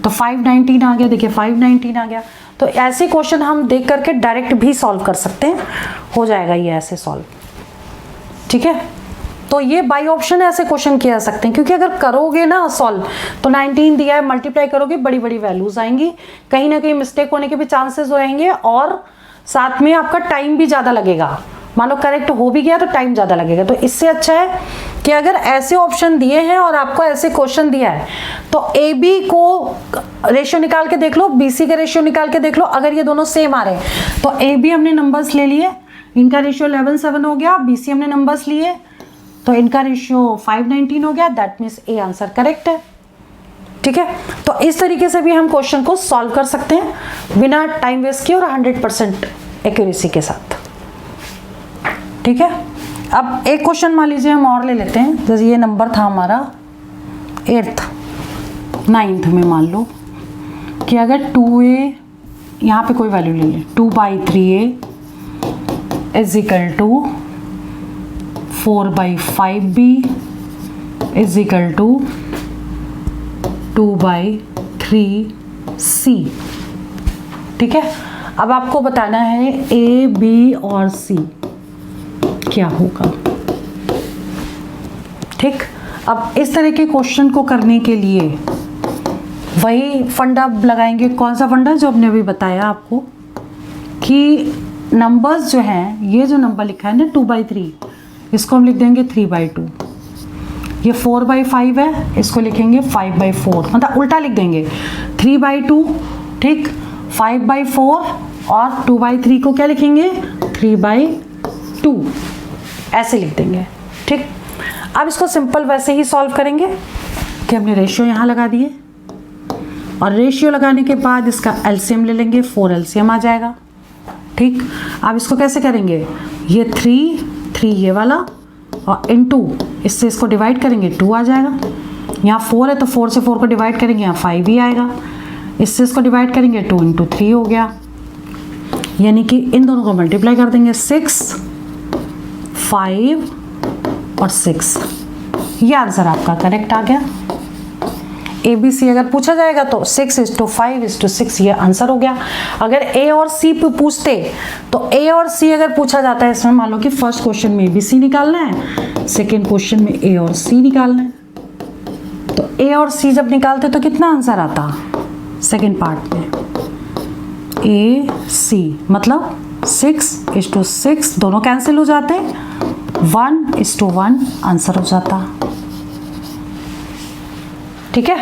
तो 519 आ गया। देखिए 519 आ गया। तो ऐसे क्वेश्चन हम देख करके डायरेक्ट भी सॉल्व कर सकते हैं, हो जाएगा ये ऐसे सॉल्व, ठीक है। तो ये बाई ऑप्शन ऐसे क्वेश्चन किया जा सकते हैं, क्योंकि अगर करोगे ना सॉल्व तो 19 दिया है, मल्टीप्लाई करोगे बड़ी बड़ी वैल्यूज आएंगी, कहीं ना कहीं मिस्टेक होने के भी चांसेस रहेंगे, और साथ में आपका टाइम भी ज़्यादा लगेगा। मान लो करेक्ट हो भी गया तो टाइम ज़्यादा लगेगा। तो इससे अच्छा है कि अगर ऐसे ऑप्शन दिए हैं और आपको ऐसे क्वेश्चन दिया है तो ए बी को रेशियो निकाल के देख लो, बी सी का रेशियो निकाल के देख लो। अगर ये दोनों सेम आ रहे हैं तो ए बी हमने नंबर्स ले लिए, इनका रेशियो 11:7 हो गया, बी सी हमने नंबर्स लिए तो इनका रेशियो 519 हो गया। That means A answer correct है, ठीक है। तो इस तरीके से भी हम क्वेश्चन को सॉल्व कर सकते हैं बिना टाइम वेस्ट किए और 100% एक्यूरेसी के साथ, ठीक है। अब एक क्वेश्चन मान लीजिए हम और ले लेते हैं, जैसे ये नंबर था हमारा 8th 9th में, मान लो कि अगर 2a, यहाँ पे कोई वैल्यू ले लें, 2/3a is equal to 4/5b is equal to 2/3c। ठीक है। अब आपको बताना है a, b और c क्या होगा। ठीक। अब इस तरह के क्वेश्चन को करने के लिए वही फंडा लगाएंगे। कौन सा फंडा? जो हमने अभी बताया आपको कि नंबर्स जो हैं, ये जो नंबर लिखा है ना 2/3, इसको हम लिख देंगे 3/2। ये 4/5 है, इसको लिखेंगे 5/4, मतलब उल्टा लिख देंगे 3/2। ठीक। 5/4 और 2/3 को क्या लिखेंगे? 3/2, ऐसे लिख देंगे। ठीक। अब इसको सिंपल वैसे ही सॉल्व करेंगे कि हमने रेशियो यहाँ लगा दिए, और रेशियो लगाने के बाद इसका एलसीएम ले लेंगे, 4 एलसीएम आ जाएगा। ठीक। अब इसको कैसे करेंगे? ये 3 ये वाला और इनटू इससे इसको डिवाइड करेंगे, 2 आ जाएगा। यहाँ 4 है तो 4 से 4 को डिवाइड करेंगे, यहाँ 5 ही आएगा। इससे इसको डिवाइड करेंगे, 2 × 3 हो गया, यानी कि इन दोनों को मल्टीप्लाई कर देंगे, 6, 5 और 6। ये आंसर आपका करेक्ट आ गया। ABC अगर पूछा जाएगा तो 6:5:6 ये आंसर हो गया। अगर A और C पे पूछते तो A और C अगर पूछा जाता है इसमें, मान लो कि फर्स्ट क्वेश्चन में ABC निकालना है, सेकंड क्वेश्चन में A और C निकालना है, तो A और C जब निकालते तो कितना आंसर आता? सेकंड पार्ट में AC, मतलब 6:6 दोनों कैंसिल हो जाते, 1:1 आंसर हो जाता। ठीक है।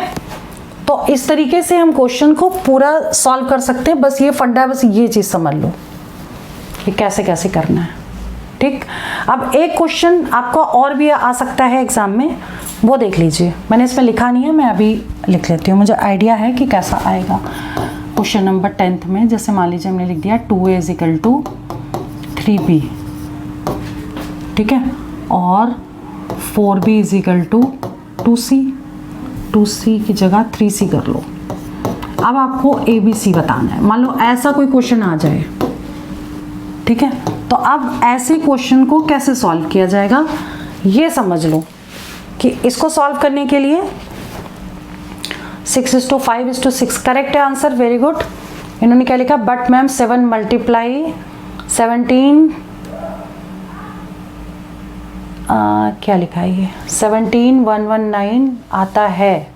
तो इस तरीके से हम क्वेश्चन को पूरा सॉल्व कर सकते हैं। बस ये फंडा है, बस ये चीज़ समझ लो कि कैसे कैसे करना है। ठीक। अब एक क्वेश्चन आपका और भी आ सकता है एग्जाम में, वो देख लीजिए। मैंने इसमें लिखा नहीं है, मैं अभी लिख लेती हूँ, मुझे आइडिया है कि कैसा आएगा। क्वेश्चन नंबर 10th में जैसे मान लीजिए हमने लिख दिया 2a = 3b, ठीक है, और 4b = 2c, 2c की जगह 3c कर लो। अब आपको ABC बताना है। मान लो ऐसा कोई क्वेश्चन आ जाए, ठीक है, तो अब ऐसे क्वेश्चन को कैसे सॉल्व किया जाएगा ये समझ लो कि इसको सॉल्व करने के लिए 6:5:6 करेक्ट है आंसर, वेरी गुड। इन्होंने क्या लिखा? बट मैम 7 × 17 क्या लिखा है ये? 17,119 आता है।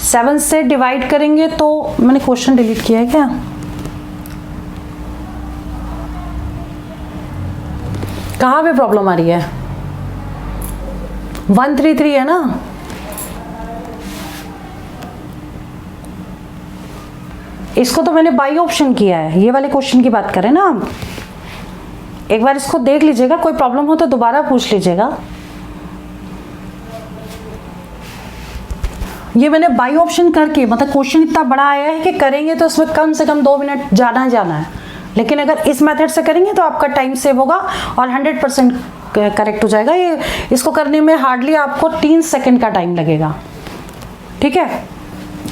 सेवन से डिवाइड करेंगे तो मैंने क्वेश्चन डिलीट किया है क्या? कहाँ पे प्रॉब्लम आ रही है? 133 है ना? इसको तो मैंने बाई ऑप्शन किया है, ये वाले क्वेश्चन की बात करें ना हम। एक बार इसको देख लीजिएगा, कोई प्रॉब्लम हो तो दोबारा पूछ लीजिएगा। ये मैंने बाई ऑप्शन करके, मतलब क्वेश्चन इतना बड़ा आया है कि करेंगे तो इसमें कम से कम 2 मिनट जाना है, लेकिन अगर इस मेथड से करेंगे तो आपका टाइम सेव होगा और 100% करेक्ट हो जाएगा। ये इसको करने में हार्डली आपको 3 सेकंड का टाइम लगेगा। ठीक है।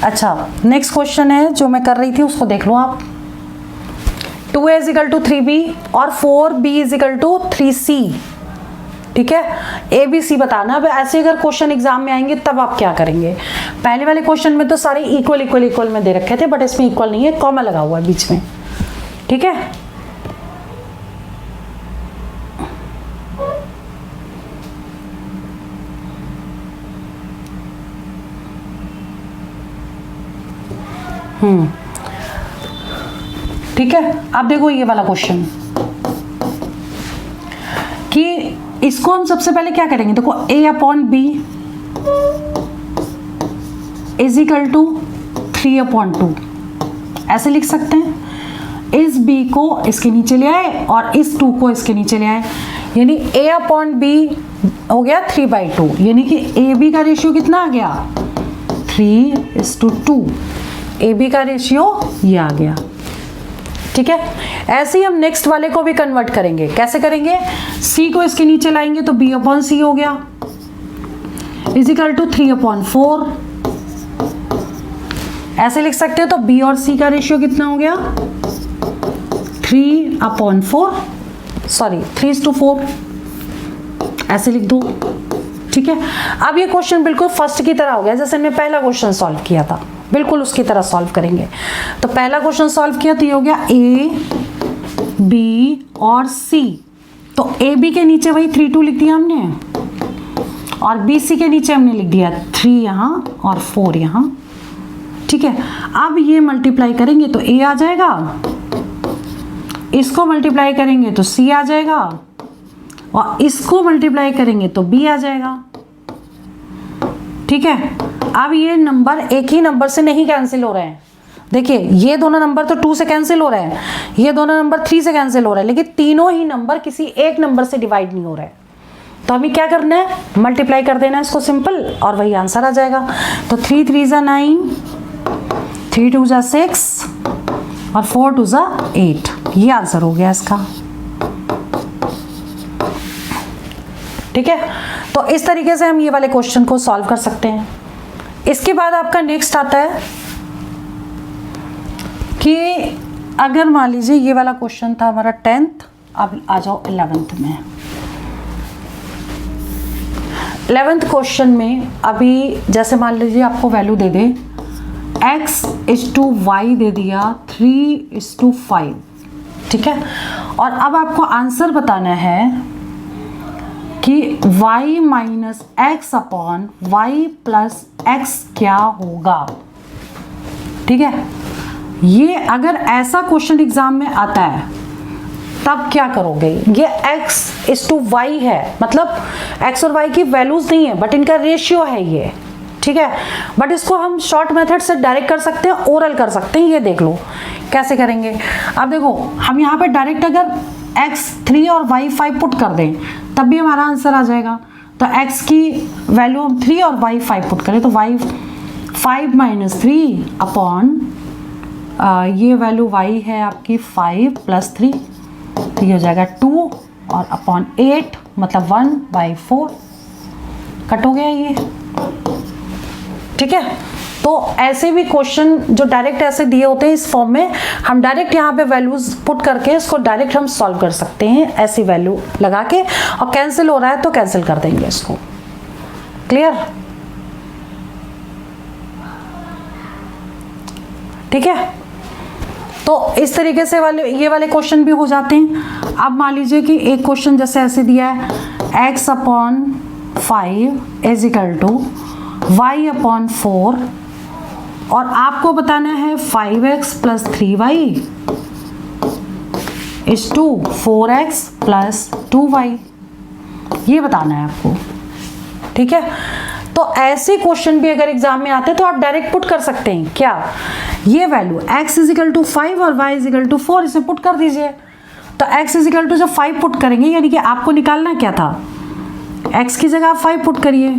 अच्छा, नेक्स्ट क्वेश्चन है जो मैं कर रही थी, उसको देख लो आप। 2a = 3b और 4b = 3c, ठीक है। ABC बताना। अब ऐसे अगर क्वेश्चन एग्जाम में आएंगे तब आप क्या करेंगे? पहले वाले क्वेश्चन में तो सारे इक्वल में दे रखे थे, बट इसमें इक्वल नहीं है, कॉमा लगा हुआ है बीच में, ठीक है। ठीक है। अब देखो ये वाला क्वेश्चन कि इसको हम सबसे पहले क्या करेंगे? देखो A/B = 3/2 ऐसे लिख सकते हैं। इस B को इसके नीचे ले आए और इस 2 को इसके नीचे ले आए, यानी A/B हो गया 3/2, यानी कि AB का रेशियो कितना आ गया? 3:2। AB का रेशियो ये आ गया, ठीक है। ऐसे ही हम नेक्स्ट वाले को भी कन्वर्ट करेंगे। कैसे करेंगे? c को इसके नीचे लाएंगे तो b अपॉन सी हो गया इज इक्वल टू 3/4। ऐसे लिख सकते हो। तो b और c का रेशियो कितना हो गया? 3/4, सॉरी 3:4, ऐसे लिख दो। ठीक है। अब ये क्वेश्चन बिल्कुल फर्स्ट की तरह हो गया, जैसे हमने पहला क्वेश्चन सॉल्व किया था, बिल्कुल उसकी तरह सॉल्व करेंगे। तो पहला क्वेश्चन सॉल्व किया तो ये हो गया a, b और c। तो a b के नीचे वही 3 2 लिख दिया हमने, और b c के नीचे हमने लिख दिया 3 यहाँ और 4 यहाँ। ठीक है। अब ये मल्टीप्लाई करेंगे तो a आ जाएगा, इसको मल्टीप्लाई करेंगे तो c आ जाएगा, और इसको मल्टीप्लाई करेंगे तो b आ जाएगा। ठीक है। अब ये नंबर एक ही नंबर से नहीं कैंसिल हो रहे हैं। देखिए ये दोनों नंबर तो 2 से कैंसिल हो रहे हैं, ये दोनों नंबर 3 से कैंसिल हो रहे हैं, लेकिन तीनों ही नंबर किसी एक नंबर से डिवाइड नहीं हो रहे हैं। तो हमें क्या करना है? मल्टीप्लाई कर देना है इसको सिंपल, और वही आंसर आ जाएगा। तो 3 3 = 9, 3 2 = 6 और 4 2 = 8। ये आंसर हो गया इसका। ठीक है। तो इस तरीके से हम ये वाले क्वेश्चन को सॉल्व कर सकते हैं। इसके बाद आपका नेक्स्ट आता है कि अगर मान लीजिए ये वाला क्वेश्चन था हमारा 10th, अब आ जाओ 11th में। 11th क्वेश्चन में अभी जैसे मान लीजिए आपको वैल्यू दे दे x/y दे दिया 3/5। ठीक है। और अब आपको आंसर बताना है कि y minus x upon y plus x क्या होगा। ठीक है। ये अगर ऐसा क्वेश्चन एग्जाम में आता है तब क्या करोगे? ये x/y है, मतलब x और y की वैल्यूज नहीं है बट इनका रेशियो है ये। ठीक है। बट इसको हम शॉर्ट मेथड से डायरेक्ट कर सकते हैं, ओरल कर सकते हैं। ये देख लो कैसे करेंगे। अब देखो हम यहाँ पे डायरेक्ट अगर x 3 और y 5 पुट कर दें तब भी हमारा आंसर आ जाएगा। तो x की वैल्यू हम 3 और y 5 पुट करें तो y 5 - 3 अपॉन ये वैल्यू y है आपकी 5 + 3, तो ये हो जाएगा 2 और अपॉन 8 मतलब 1/4। कट हो गया ये। ठीक है। तो ऐसे भी क्वेश्चन जो डायरेक्ट ऐसे दिए होते हैं इस फॉर्म में, हम डायरेक्ट यहाँ पे वैल्यूज पुट करके इसको डायरेक्ट हम सॉल्व कर सकते हैं ऐसी वैल्यू लगा के, और कैंसिल हो रहा है तो कैंसिल कर देंगे इसको। क्लियर? ठीक है। तो इस तरीके से ये वाले क्वेश्चन भी हो जाते हैं। अब मान लीजिए कि एक क्वेश्चन जैसे ऐसे दिया है x/5 = y/4, और आपको बताना है 5x + 3y = 4x + 2y। ये बताना है आपको। ठीक है। तो ऐसे क्वेश्चन भी अगर एग्जाम में आते हैं तो आप डायरेक्ट पुट कर सकते हैं। क्या? ये वैल्यू x = 5 और y = 4 इसे पुट कर दीजिए। तो x = जब 5 पुट करेंगे यानी कि आपको निकालना क्या था, x की जगह 5 पुट करिए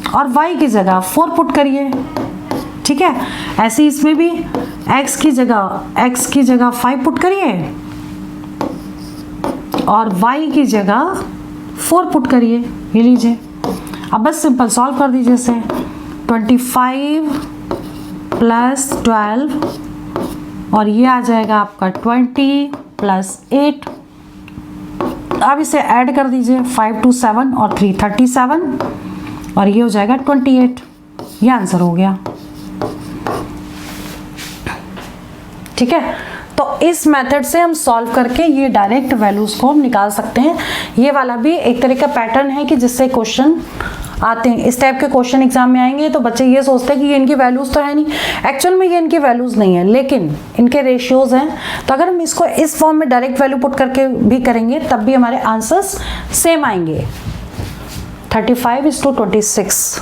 और y की जगह 4 पुट करिए। ठीक है। ऐसे इसमें भी x की जगह 5 पुट करिए और y की जगह 4 पुट करिए। ये लीजिए। अब बस सिंपल सॉल्व कर दीजिए इसे। 25 + 12 और ये आ जाएगा आपका 20 + 8। अब इसे ऐड कर दीजिए 5 2 7 और 3 37 और ये हो जाएगा 28। ये आंसर हो गया। ठीक है। तो इस मेथड से हम सॉल्व करके ये डायरेक्ट वैल्यूज को हम निकाल सकते हैं। ये वाला भी एक तरह का पैटर्न है कि जिससे क्वेश्चन आते हैं। इस टाइप के क्वेश्चन एग्जाम में आएंगे तो बच्चे ये सोचते हैं कि ये इनकी वैल्यूज तो है नहीं, एक्चुअल में ये इनकी वैल्यूज नहीं है लेकिन इनके रेशियोज हैं। तो अगर हम इसको इस फॉर्म में डायरेक्ट वैल्यू पुट करके भी करेंगे तब भी हमारे आंसर्स सेम आएंगे। 35 = 26।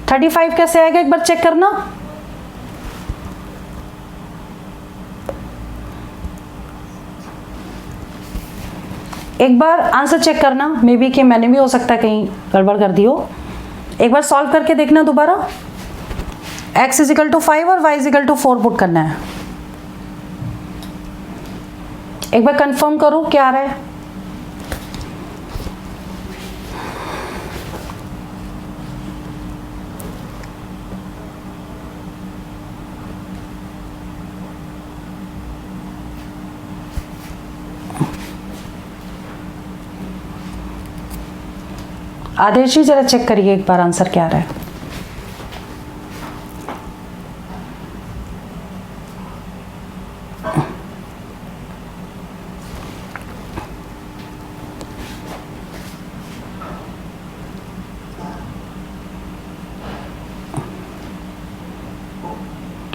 35 कैसे आएगा एक बार चेक करना। एक बार आंसर चेक करना, मे बी कि मैंने भी हो सकता है कहीं गड़बड़ कर दी हो। एक बार सॉल्व करके देखना दोबारा। x इजिकल टू 5 और y इजिकल टू 4 पुट करना है। एक बार कंफर्म करो क्या आ रहा है। आदेश जी जरा चेक करिए एक बार आंसर क्या आ रहा है।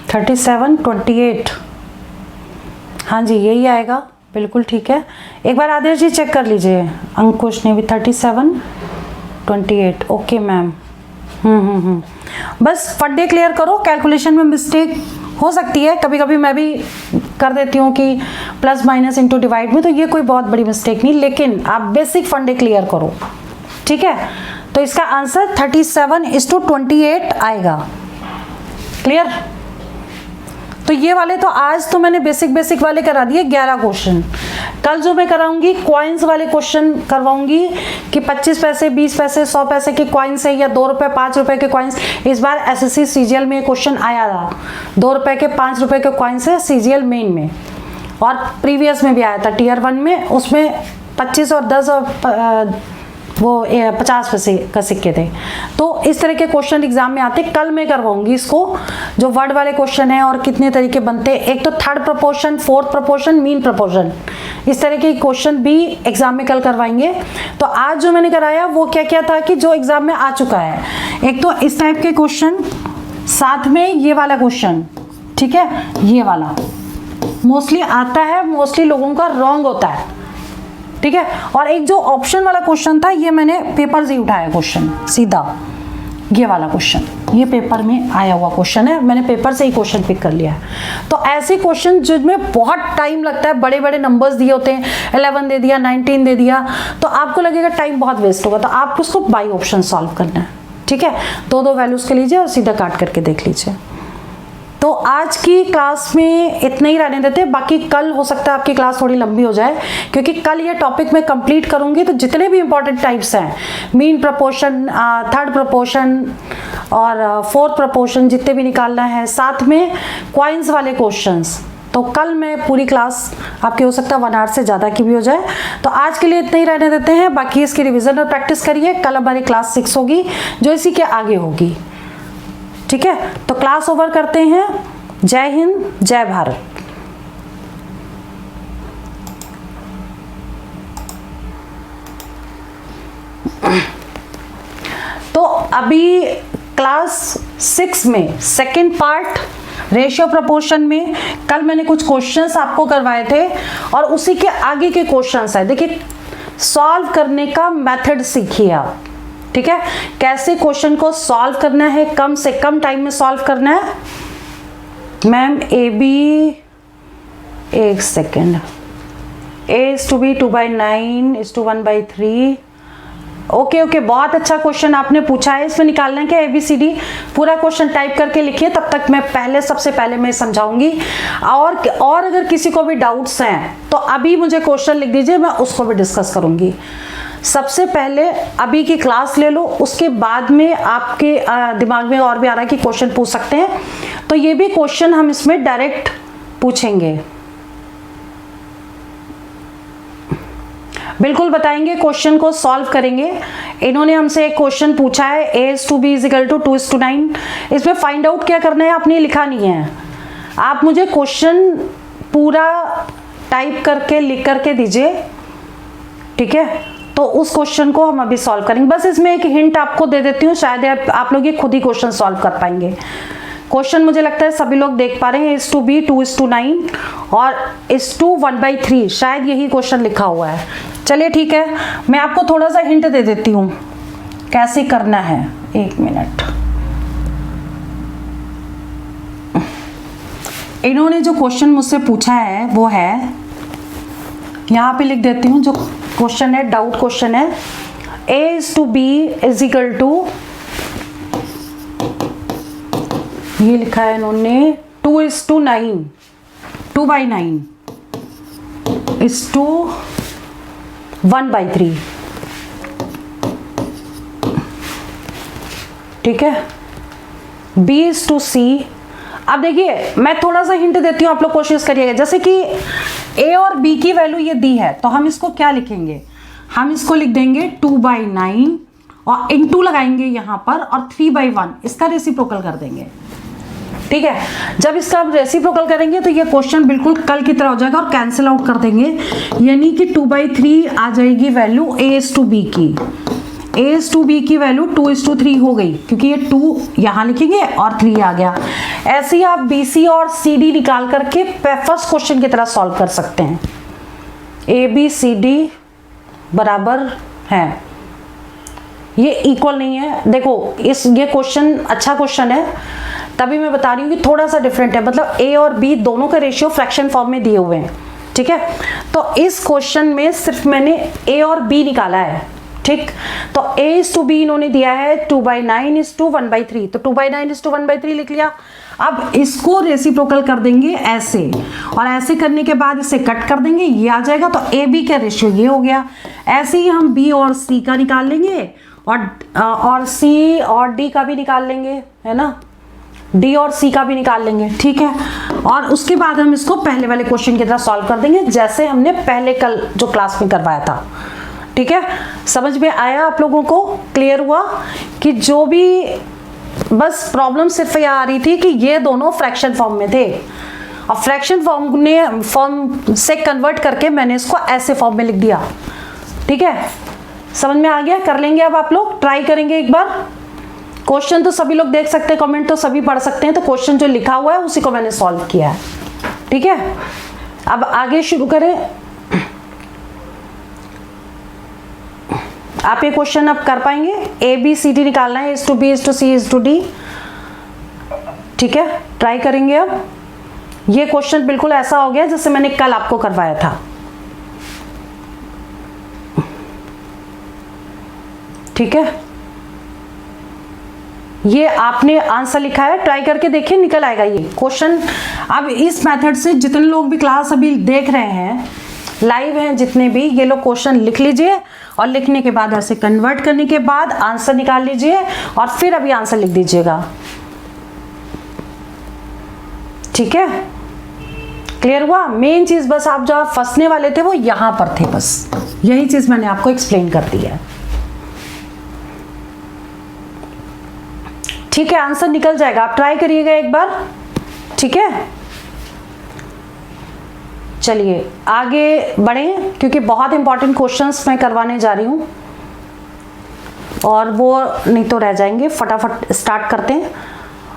थर्टी 28। हाँ जी यही आएगा, बिल्कुल ठीक है। एक बार आदेश जी चेक कर लीजिए, अंकुश ने भी 37 28। Okay ma'am. बस फंडे क्लियर करो, कैलकुलेशन में मिस्टेक हो सकती है, कभी कभी मैं भी कर देती हूँ कि प्लस माइनस इंटू डिवाइड में, तो ये कोई बहुत बड़ी मिस्टेक नहीं, लेकिन आप बेसिक फंडे क्लियर करो, ठीक है। तो इसका आंसर 37:28 आएगा। क्लियर। तो ये वाले तो आज तो मैंने बेसिक वाले करा दिए 11 क्वेश्चन। कल जो मैं कराऊंगी कॉइन्स वाले क्वेश्चन करवाऊंगी कि 25 पैसे 20 पैसे 100 पैसे के कॉइन्स है या 2 रुपए 5 रुपए के कॉइन्स। इस बार एसएससी सीजीएल में क्वेश्चन आया था, 2 रुपए के 5 रुपए के कॉइन्स है सीजीएल मेन में, और प्रीवियस में भी आया था टीयर 1 में, उसमें 25 और 10 और वो 50 पैसे का सिक्के थे। तो इस तरह के क्वेश्चन एग्जाम में आते। कल मैं करवाऊंगी इसको, जो वर्ड वाले क्वेश्चन है और कितने तरीके बनते हैं, एक तो third proportion, fourth proportion, mean proportion, इस तरह के क्वेश्चन भी एग्जाम में कल करवाएंगे। तो आज जो मैंने कराया वो क्या क्या था कि जो एग्जाम में आ चुका है, एक तो इस टाइप के क्वेश्चन, साथ में ये वाला क्वेश्चन, ठीक है, ये वाला मोस्टली आता है, मोस्टली लोगों का रॉन्ग होता है, ठीक है। और एक जो ऑप्शन वाला क्वेश्चन था, ये मैंने पेपर से उठाया क्वेश्चन सीधा, ये वाला क्वेश्चन, ये पेपर में आया हुआ क्वेश्चन है, मैंने पेपर से ही क्वेश्चन पिक कर लिया है। तो ऐसे क्वेश्चन जिनमें बहुत टाइम लगता है, बड़े बड़े नंबर्स दिए होते हैं, 11 दे दिया, 19 दे दिया, तो आपको लगेगा टाइम बहुत वेस्ट होगा, तो आपको उसको बाई ऑप्शन सॉल्व करना है, ठीक है। 2 वैल्यूज के लीजिए और सीधा काट करके देख लीजिए। तो आज की क्लास में इतना ही रहने देते हैं, बाकी कल हो सकता है आपकी क्लास थोड़ी लंबी हो जाए, क्योंकि कल ये टॉपिक मैं कंप्लीट करूंगी। तो जितने भी इंपॉर्टेंट टाइप्स हैं, मीन प्रपोर्शन, थर्ड प्रपोर्शन और फोर्थ प्रपोर्शन, जितने भी निकालना है, साथ में क्वाइंस वाले क्वेश्चंस, तो कल मैं पूरी क्लास आपकी हो सकता है 1 आवर से ज़्यादा की भी हो जाए। तो आज के लिए इतना ही रहने देते हैं, बाकी इसकी रिविजन और प्रैक्टिस करिए। कल हमारी क्लास 6 होगी जो इसी के आगे होगी, ठीक है। तो क्लास ओवर करते हैं। जय हिंद, जय भारत। तो अभी क्लास 6 में सेकंड पार्ट रेशियो प्रपोर्शन में कल मैंने कुछ क्वेश्चंस आपको करवाए थे, और उसी के आगे के क्वेश्चंस है। देखिए, सॉल्व करने का मेथड सीखिए आप, ठीक है, कैसे क्वेश्चन को सॉल्व करना है, कम से कम टाइम में सॉल्व करना है। मैम ए बी, एक second, A is to B 2/9 is to 1/3। Okay, बहुत अच्छा क्वेश्चन आपने पूछा है। इसमें निकालना है क्या ABCD, पूरा क्वेश्चन टाइप करके लिखिए, तब तक मैं सबसे पहले मैं समझाऊंगी। और अगर किसी को भी डाउट्स हैं तो अभी मुझे क्वेश्चन लिख दीजिए, मैं उसको भी डिस्कस करूंगी। सबसे पहले अभी की क्लास ले लो, उसके बाद में आपके दिमाग में और भी आ रहा है कि क्वेश्चन पूछ सकते हैं, तो ये भी क्वेश्चन हम इसमें डायरेक्ट पूछेंगे, बिल्कुल बताएंगे, क्वेश्चन को सॉल्व करेंगे। इन्होंने हमसे एक क्वेश्चन पूछा है, a is to b is equal to 2:9। इसमें फाइंड आउट क्या करना है, आपने लिखा नहीं है, आप मुझे क्वेश्चन पूरा टाइप करके लिख करके दीजिए, ठीक है। तो उस क्वेश्चन को हम अभी सॉल्व करेंगे। बस इसमें एक हिंट आपको दे देती हूँ, शायद आप लोग ये खुद ही क्वेश्चन सॉल्व कर पाएंगे। क्वेश्चन मुझे लगता है सभी लोग देख पा रहे हैं, is to b 2:9 और is to 1/3, शायद यही क्वेश्चन लिखा हुआ है। चलिए ठीक है, मैं आपको थोड़ा सा हिंट दे देती हूँ कैसे करना है। एक मिनट, इन्होंने जो क्वेश्चन मुझसे पूछा है वो है, यहाँ पे लिख देती हूँ, जो क्वेश्चन है डाउट क्वेश्चन है, a is to b is equal to ये लिखा है इन्होंने 2:9, 2/9 इज टू 1/3, ठीक है। B is to C। अब देखिए मैं थोड़ा सा हिंट देती हूँ, आप लोग कोशिश करिएगा। जैसे कि A और B की वैल्यू ये दी है, तो हम इसको क्या लिखेंगे, हम इसको लिख देंगे 2/9 और इनटू लगाएंगे यहाँ पर और 3/1 इसका रेसिप्रोकल कर देंगे, ठीक है। जब इसका रेसिप्रोकल करेंगे तो ये क्वेश्चन बिल्कुल कल की तरह हो जाएगा और कैंसिल आउट कर देंगे, यानी कि 2/3 आ जाएगी वैल्यू A/B की। A/B की वैल्यू 2:3 हो गई, क्योंकि ये 2 यहाँ लिखेंगे और 3 आ गया। ऐसे ही आप BC और CD निकाल करके फर्स्ट क्वेश्चन की तरह सॉल्व कर सकते हैं। ABCD बराबर है, ये इक्वल नहीं है। देखो ये क्वेश्चन अच्छा क्वेश्चन है, तभी मैं बता रही हूँ कि थोड़ा सा डिफरेंट है। मतलब A और B दोनों का रेशियो फ्रैक्शन फॉर्म में दिए हुए हैं, ठीक है। तो इस क्वेश्चन में सिर्फ मैंने A और B निकाला है, ठीक। तो A/B इन्होंने दिया है 2/9 इज टू 1/3, तो 2/9 इज टू 1/3 लिख लिया। अब इसको रेसिप्रोकल कर देंगे ऐसे, और ऐसे करने के बाद इसे कट कर देंगे, ये आ जाएगा। तो AB का रेशियो ये हो गया। ऐसे ही हम B और C का निकाल लेंगे और C और D का भी निकाल लेंगे, है ना, D और C का भी निकाल लेंगे, ठीक है। और उसके बाद हम इसको पहले वाले क्वेश्चन की तरह सॉल्व कर देंगे, जैसे हमने पहले कल जो क्लास में करवाया था, ठीक है। समझ में आया आप लोगों को? क्लियर हुआ कि जो भी बस प्रॉब्लम सिर्फ ये आ रही थी कि ये दोनों फ्रैक्शन फॉर्म में थे, और फ्रैक्शन फॉर्म से कन्वर्ट करके मैंने इसको ऐसे फॉर्म में लिख दिया, ठीक है। समझ में आ गया? कर लेंगे अब आप लोग, ट्राई करेंगे एक बार। क्वेश्चन तो सभी लोग देख सकते हैं, कमेंट तो सभी पढ़ सकते हैं, तो क्वेश्चन जो लिखा हुआ है उसी को मैंने सॉल्व किया है, ठीक है। अब आगे शुरू करें। आप ये क्वेश्चन अब कर पाएंगे? ABCD निकालना है, A/B A/C A/D, ठीक है। ट्राई करेंगे अब। ये क्वेश्चन बिल्कुल ऐसा हो गया जैसे मैंने कल आपको करवाया था, ठीक है। ये आपने आंसर लिखा है, ट्राई करके देखिए, निकल आएगा ये क्वेश्चन। अब इस मेथड से जितने लोग भी क्लास अभी देख रहे हैं, लाइव हैं जितने भी, ये लोग क्वेश्चन लिख लीजिए और लिखने के बाद ऐसे कन्वर्ट करने के बाद आंसर निकाल लीजिए और फिर अभी आंसर लिख दीजिएगा, ठीक है। क्लियर हुआ? मेन चीज बस आप जो फंसने वाले थे वो यहां पर थे, बस यही चीज मैंने आपको एक्सप्लेन कर दी है, ठीक है। आंसर निकल जाएगा, आप ट्राई करिएगा एक बार, ठीक है। चलिए आगे बढ़ें, क्योंकि बहुत इंपॉर्टेंट क्वेश्चंस मैं करवाने जा रही हूँ और वो नहीं तो रह जाएंगे। फटाफट स्टार्ट करते हैं,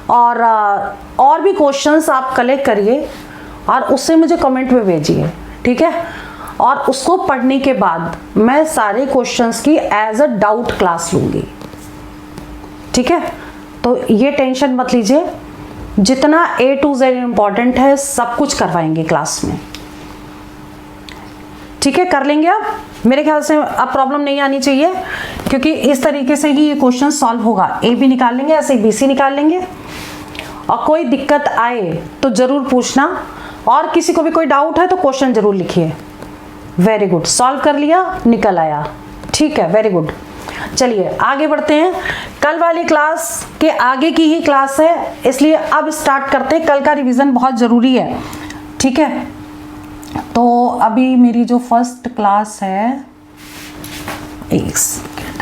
और भी क्वेश्चंस आप कलेक्ट करिए और उससे मुझे कमेंट में भेजिए, ठीक है। और उसको पढ़ने के बाद मैं सारे क्वेश्चंस की एज अ डाउट क्लास लूँगी, ठीक है। तो ये टेंशन मत लीजिए, जितना A to Z इम्पॉर्टेंट है सब कुछ करवाएंगे क्लास में, ठीक है। कर लेंगे अब, मेरे ख्याल से अब प्रॉब्लम नहीं आनी चाहिए, क्योंकि इस तरीके से ही ये क्वेश्चन सॉल्व होगा। A भी निकाल लेंगे, ऐसे BC निकाल लेंगे, और कोई दिक्कत आए तो जरूर पूछना, और किसी को भी कोई डाउट है तो क्वेश्चन जरूर लिखिए। वेरी गुड, सॉल्व कर लिया, निकल आया, ठीक है, वेरी गुड। चलिए आगे बढ़ते हैं। कल वाली क्लास के आगे की ही क्लास है, इसलिए अब स्टार्ट करते हैं। कल का रिवीजन बहुत ज़रूरी है, ठीक है। तो अभी मेरी जो फर्स्ट क्लास है, एक सेकेंड,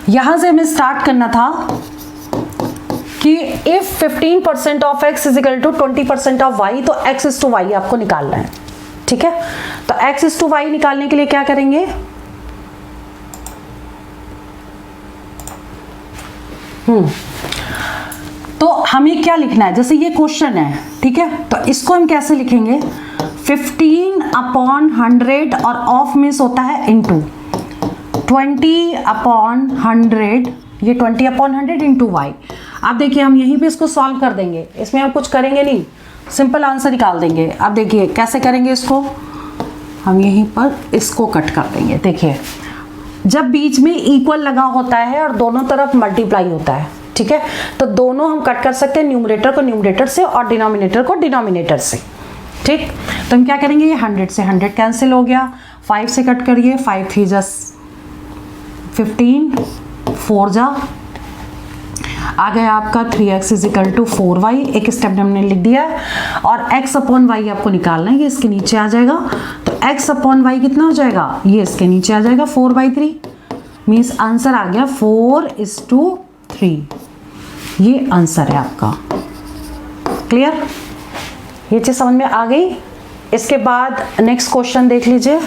यहां से हमें स्टार्ट करना था कि if 15% of x is equal to 20% of y, तो x इज टू y आपको निकालना है, ठीक है। तो x इज टू y निकालने के लिए क्या करेंगे, तो हमें क्या लिखना है, जैसे ये क्वेश्चन है, ठीक है, तो इसको हम कैसे लिखेंगे, 15/100 और ऑफ मीन्स होता है इनटू 20/100, ये 20/100 इंटू वाई। अब देखिए हम यहीं पे इसको सॉल्व कर देंगे, इसमें हम कुछ करेंगे नहीं, सिंपल आंसर निकाल देंगे। अब देखिए कैसे करेंगे इसको, हम यहीं पर इसको कट कर देंगे। देखिए जब बीच में इक्वल लगा होता है और दोनों तरफ मल्टीप्लाई होता है, ठीक है, तो दोनों हम कट कर सकते हैं, न्यूमरेटर को न्यूमरेटर से और डिनोमिनेटर को डिनोमिनेटर से। ठीक, तो हम क्या करेंगे, ये 100 से 100 कैंसिल हो गया, 5 से कट करिए, 5 3 जा 15, 4 जा आ गया आपका 3x इजिकल टू 4y। एक स्टेप में हमने लिख दिया है, और x अपॉन y आपको निकालना है, ये इसके नीचे आ जाएगा। तो x अपॉन y कितना हो जाएगा, ये इसके नीचे आ जाएगा 4/3, मीन्स आंसर आ गया 4:3। ये आंसर है आपका। क्लियर, ये चीज समझ में आ गई। इसके बाद नेक्स्ट क्वेश्चन देख लीजिए।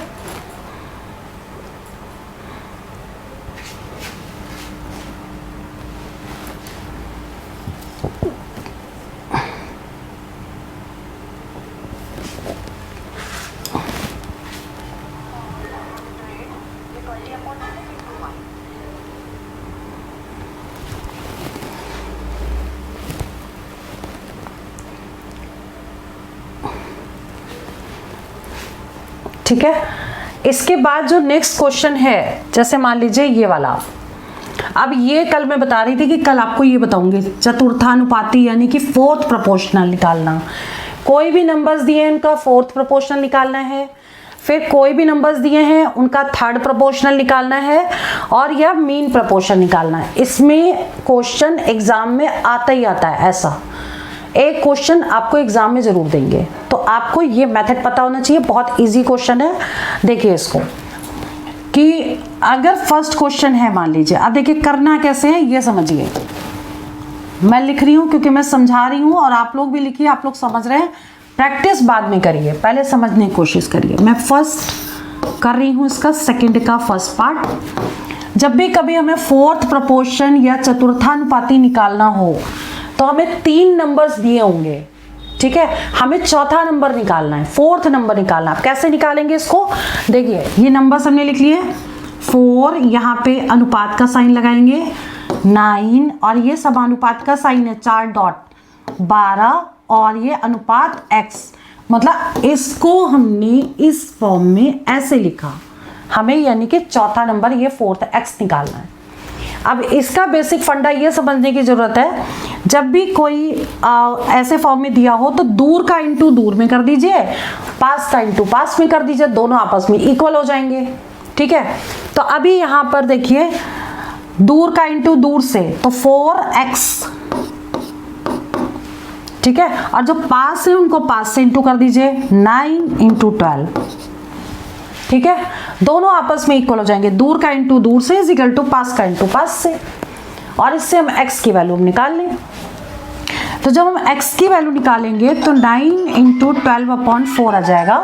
ठीक है, इसके बाद जो नेक्स्ट क्वेश्चन है, जैसे मान लीजिए ये वाला, अब ये कल मैं बता रही थी कि कल आपको ये बताऊंगी चतुर्थानुपाती यानी कि फोर्थ प्रोपोर्शनल निकालना। कोई भी नंबर्स दिए हैं उनका फोर्थ प्रोपोर्शनल निकालना है, फिर कोई भी नंबर्स दिए हैं उनका थर्ड प्रोपोर्शनल निकालना है, और या मीन प्रोपोर्शनल निकालना है। इसमें क्वेश्चन एग्जाम में आता ही आता है, ऐसा एक क्वेश्चन आपको एग्जाम में जरूर देंगे, तो आपको ये मेथड पता होना चाहिए। बहुत इजी क्वेश्चन है। देखिए इसको कि अगर फर्स्ट क्वेश्चन है, मान लीजिए, अब देखिए करना कैसे है ये समझिए। मैं लिख रही हूँ क्योंकि मैं समझा रही हूँ, और आप लोग भी लिखिए, आप लोग समझ रहे हैं। प्रैक्टिस बाद में करिए, पहले समझने की कोशिश करिए। मैं फर्स्ट कर रही हूँ इसका सेकंड का फर्स्ट पार्ट। जब भी कभी हमें फोर्थ प्रोपोर्शन या चतुर्थानुपाती निकालना हो तो हमें 3 नंबर्स दिए होंगे, ठीक है, हमें चौथा नंबर निकालना है, फोर्थ नंबर निकालना है। कैसे निकालेंगे इसको, देखिए ये नंबर्स हमने लिख लिए, 4, यहाँ पे अनुपात का साइन लगाएंगे, 9, और ये समानुपात का साइन है 4 डॉट, 12, और ये अनुपात x, मतलब इसको हमने इस फॉर्म में ऐसे लिखा। हमें यानी कि चौथा नंबर, ये फोर्थ x निकालना है। अब इसका बेसिक फंडा ये समझने की जरूरत है, जब भी कोई ऐसे फॉर्म में दिया हो तो दूर का इंटू दूर में कर दीजिए, पास का इंटू पास में कर दीजिए, दोनों आपस में इक्वल हो जाएंगे। ठीक है, तो अभी यहां पर देखिए दूर का इंटू दूर से, तो 4x, ठीक है, और जो पास है उनको पास से इंटू कर दीजिए, 9 इंटू 12, ठीक है, दोनों आपस में इक्वल हो जाएंगे। दूर का इंटू दूर से इज इक्वल टू पास का इंटू पास से, और इससे हम x की वैल्यू निकाल लें। तो जब हम x की वैल्यू निकालेंगे तो 9 इंटू 12/4 आ जाएगा,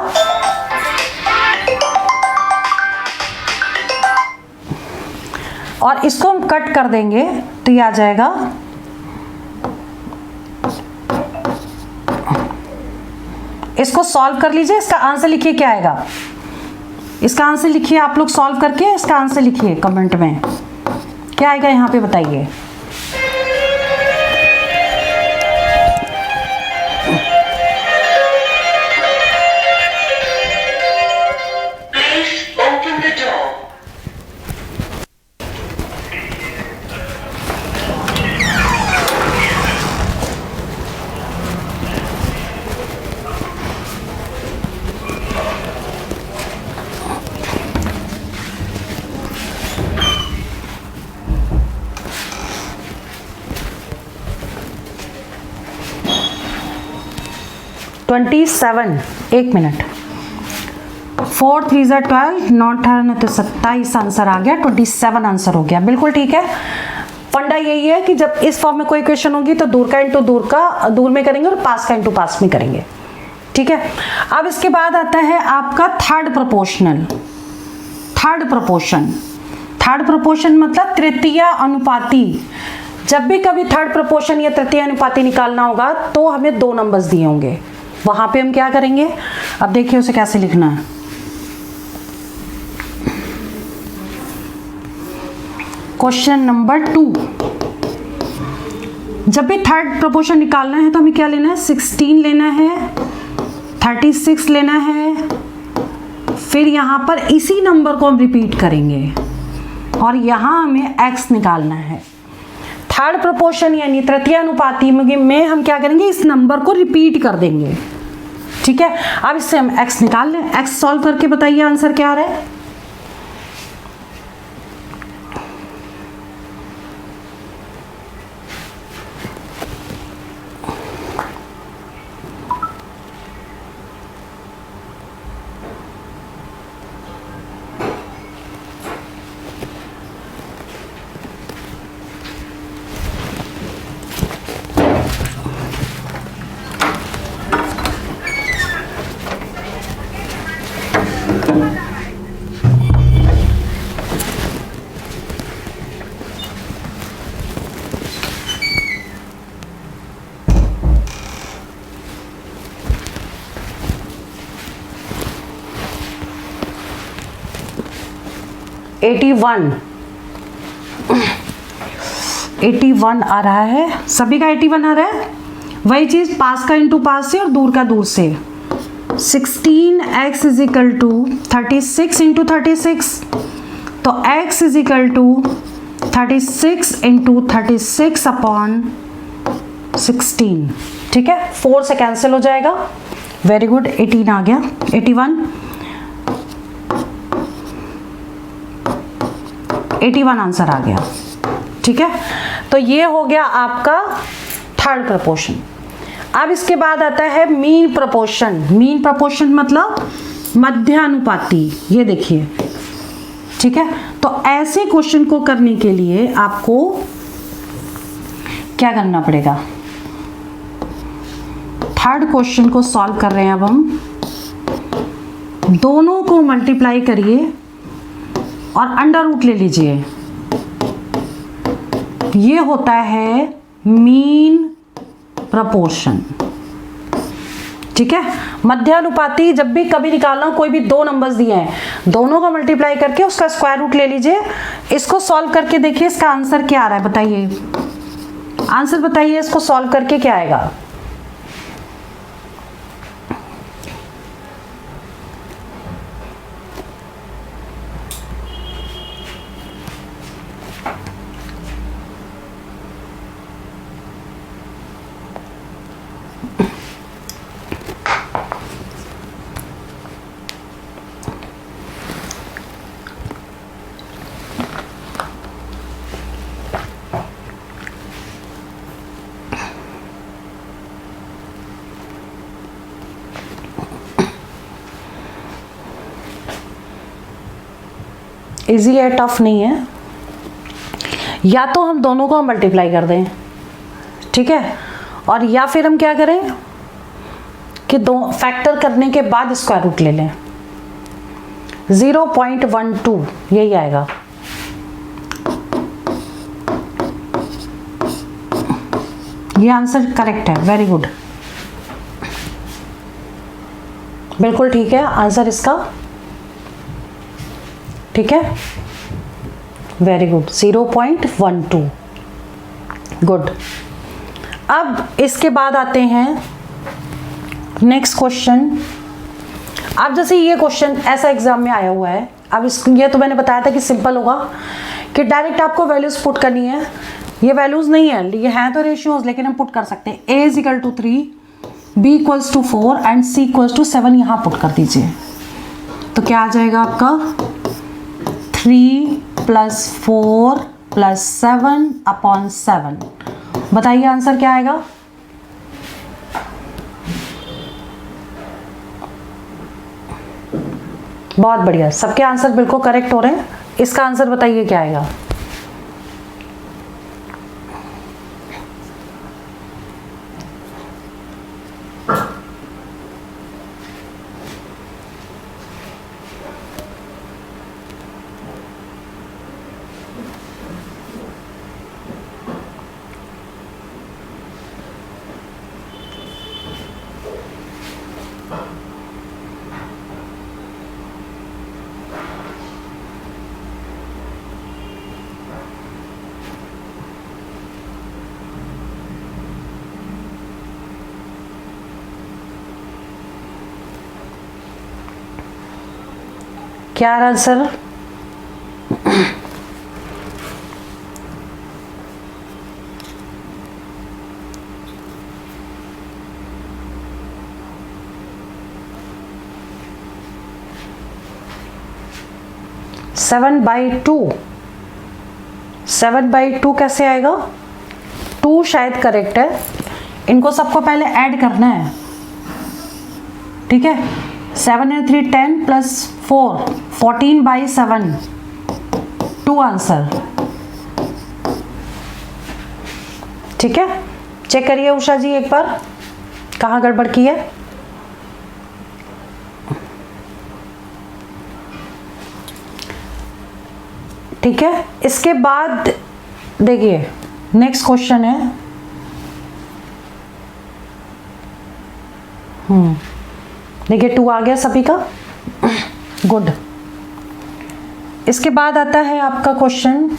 और इसको हम कट कर देंगे तो ये आ जाएगा, इसको सॉल्व कर लीजिए, इसका आंसर लिखिए क्या आएगा, इसका आंसर लिखिए, आप लोग सॉल्व करके इसका आंसर लिखिए कमेंट में, क्या आएगा यहाँ पे बताइए। एक मिनट, 4 3 12, 9 18 तो 27 आंसर आ गया, 27 आंसर हो गया। बिल्कुल ठीक है। फंडा यही है कि जब इस फॉर्म में कोई क्वेश्चन होगी तो दूर का इंटू दूर का दूर में करेंगे और पास का इंटू पास में करेंगे। ठीक है, अब इसके बाद आता है आपका थर्ड प्रोपोर्शनल। थर्ड प्रोपोर्शन मतलब तृतीय अनुपाती। जब भी कभी थर्ड प्रोपोर्शन या तृतीय अनुपाती निकालना होगा तो हमें 2 नंबर्स दिए होंगे, वहां पे हम क्या करेंगे, अब देखिए उसे कैसे लिखना है। क्वेश्चन नंबर 2, जब भी थर्ड प्रोपोर्शन निकालना है तो हमें क्या लेना है, 16 लेना है, 36 लेना है, फिर यहाँ पर इसी नंबर को हम रिपीट करेंगे और यहाँ हमें x निकालना है। थर्ड प्रोपोर्शन यानी तृतीय अनुपाती में हम क्या करेंगे, इस नंबर को रिपीट कर देंगे। ठीक है, अब इससे हम x निकाल लें। x सॉल्व करके बताइए आंसर क्या आ रहा है। एटी वन आ रहा है, सभी का 81 आ रहा है। वही चीज पास का इंटू पास से और दूर का दूर से। 16x is equal to 36 into 36, तो x is equal to 36 into 36 upon 16। ठीक है, 4 से कैंसिल हो जाएगा। वेरी गुड, 18 आ गया। 81 आंसर आ गया। ठीक है, तो ये हो गया आपका थर्ड प्रपोर्शन। अब इसके बाद आता है मीन प्रपोर्शन। मीन प्रपोर्शन मतलब मध्यानुपाती। ये देखिए, ठीक है, तो ऐसे क्वेश्चन को करने के लिए आपको क्या करना पड़ेगा। थर्ड क्वेश्चन को सॉल्व कर रहे हैं अब हम। दोनों को मल्टीप्लाई करिए और अंडर रूट ले लीजिए। ये होता है मीन प्रपोर्शन। ठीक है, मध्यानुपाती जब भी कभी निकालना, कोई भी दो नंबर्स दिए हैं, दोनों को मल्टीप्लाई करके उसका स्क्वायर रूट ले लीजिए। इसको सॉल्व करके देखिए इसका आंसर क्या आ रहा है, बताइए आंसर बताइए। इसको सॉल्व करके क्या आएगा। इजी है, टफ नहीं है। या तो हम दोनों को मल्टीप्लाई कर दें, ठीक है, और या फिर हम क्या करें कि दो फैक्टर करने के बाद स्क्वायर रूट ले लें। 0.12 यही आएगा। ये आंसर करेक्ट है, वेरी गुड, बिल्कुल ठीक है आंसर इसका। ठीक है, वेरी गुड, 0.12, गुड। अब इसके बाद आते हैं नेक्स्ट क्वेश्चन। अब जैसे ये क्वेश्चन ऐसा एग्जाम में आया हुआ है। अब ये तो मैंने बताया था कि सिंपल होगा, कि डायरेक्ट आपको वैल्यूज पुट करनी है। ये वैल्यूज नहीं है, ये हैं तो रेशियोज, लेकिन हम पुट कर सकते हैं। a is equal to 3, b equals to 4 and c equals to 7 यहाँ पुट कर दीजिए। तो क्या आ जाएगा आपका 3 + 4 + 7 अपॉन 7। बताइए आंसर क्या आएगा। बहुत बढ़िया, सबके आंसर बिल्कुल करेक्ट हो रहे हैं। इसका आंसर बताइए क्या आएगा। क्या आंसर? सेवन बाई टू कैसे आएगा? 2 शायद करेक्ट है। इनको सबको पहले ऐड करना है, ठीक है। 7 and 3 10 प्लस 4 14 बाई 7 2 आंसर, ठीक है। चेक करिए उषा जी एक बार कहाँ गड़बड़ की है। ठीक है, इसके बाद देखिए नेक्स्ट क्वेश्चन है। देखिए 2 आ गया सभी का, गुड। इसके बाद आता है आपका क्वेश्चन,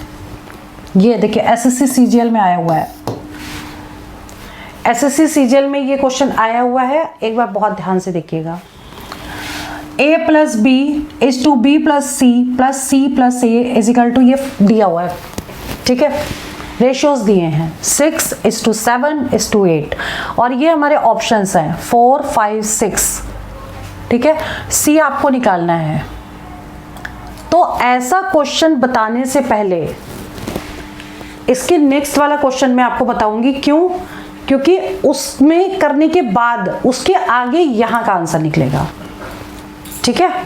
ये देखिए एसएससी सीजीएल में आया हुआ है। एसएससी सीजीएल में ये क्वेश्चन आया हुआ है, एक बार बहुत ध्यान से देखिएगा। a plus B is to B plus C plus A is equal to, ये दिया हुआ है, ठीक है। रेशियोज दिए हैं 6:7:8 और ये हमारे ऑप्शंस हैं 4 5 6, ठीक है। सी आपको निकालना है। तो ऐसा क्वेश्चन बताने से पहले इसके नेक्स्ट वाला क्वेश्चन मैं आपको बताऊंगी, क्यों? क्योंकि उसमें करने के बाद उसके आगे यहां का आंसर निकलेगा, ठीक है।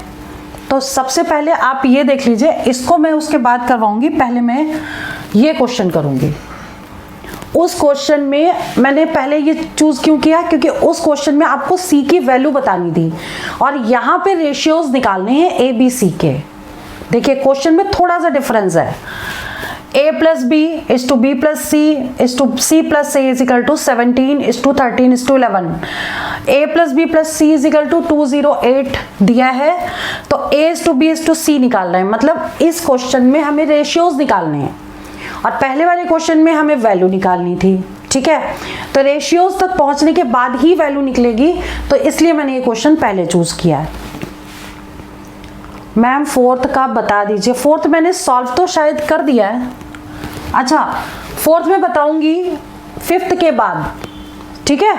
तो सबसे पहले आप ये देख लीजिए, इसको मैं उसके बाद करवाऊंगी, पहले मैं ये क्वेश्चन करूंगी। उस क्वेश्चन में मैंने पहले ये चूज क्यों किया, क्योंकि उस क्वेश्चन में आपको सी की वैल्यू बतानी थी और यहां पे रेशियोज निकालने हैं ए बी सी के। देखिए क्वेश्चन में थोड़ा सा डिफरेंस है। a plus B is to B plus c is to c plus A is equal to 17:13:11। a plus B plus c is equal to 208 दिया है, तो a is to b is to c निकालना है। मतलब इस question में हमें ratios निकालने हैं और पहले वाले क्वेश्चन में हमें वैल्यू निकालनी थी, ठीक है। तो रेशियोज तक पहुंचने के बाद ही वैल्यू निकलेगी, तो इसलिए मैंने ये क्वेश्चन पहले चूज किया है। मैम फोर्थ का बता दीजिए। फोर्थ मैंने सॉल्व तो शायद कर दिया है। अच्छा, फोर्थ में बताऊंगी फिफ्थ के बाद, ठीक है।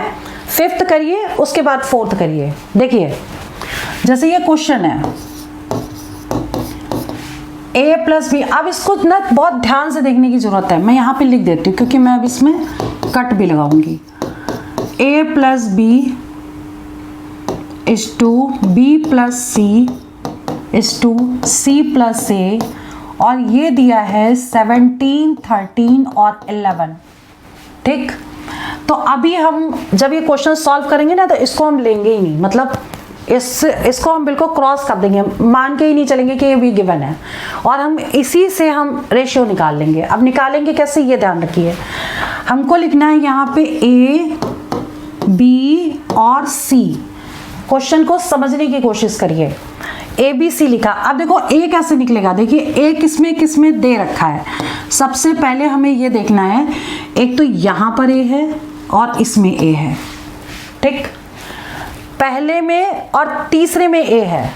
फिफ्थ करिए, उसके बाद फोर्थ करिए। देखिए जैसे ये क्वेश्चन है a प्लस बी, अब इसको ना बहुत ध्यान से देखने की जरूरत है। मैं यहाँ पे लिख देती हूँ क्योंकि मैं अब इसमें कट भी लगाऊंगी। a plus B is to B plus c is to c plus a, और ये दिया है 17 13 और 11, ठीक। तो अभी हम जब ये क्वेश्चन सॉल्व करेंगे ना, तो इसको हम लेंगे ही नहीं, मतलब इसको हम बिल्कुल क्रॉस कर देंगे, मान के ही नहीं चलेंगे कि ये भी गिवन है, और हम इसी से हम रेशियो निकाल लेंगे। अब निकालेंगे कैसे, ये ध्यान रखिए। हमको लिखना है यहाँ पे ए बी और सी। क्वेश्चन को समझने की कोशिश करिए। ए बी सी लिखा, अब देखो ए कैसे निकलेगा। देखिए ए किसमें किसमें दे रखा है। सबसे पहले हमें ये देखना है, एक तो यहाँ पर ए है और इसमें ए है, ठीक। पहले में और तीसरे में ए है,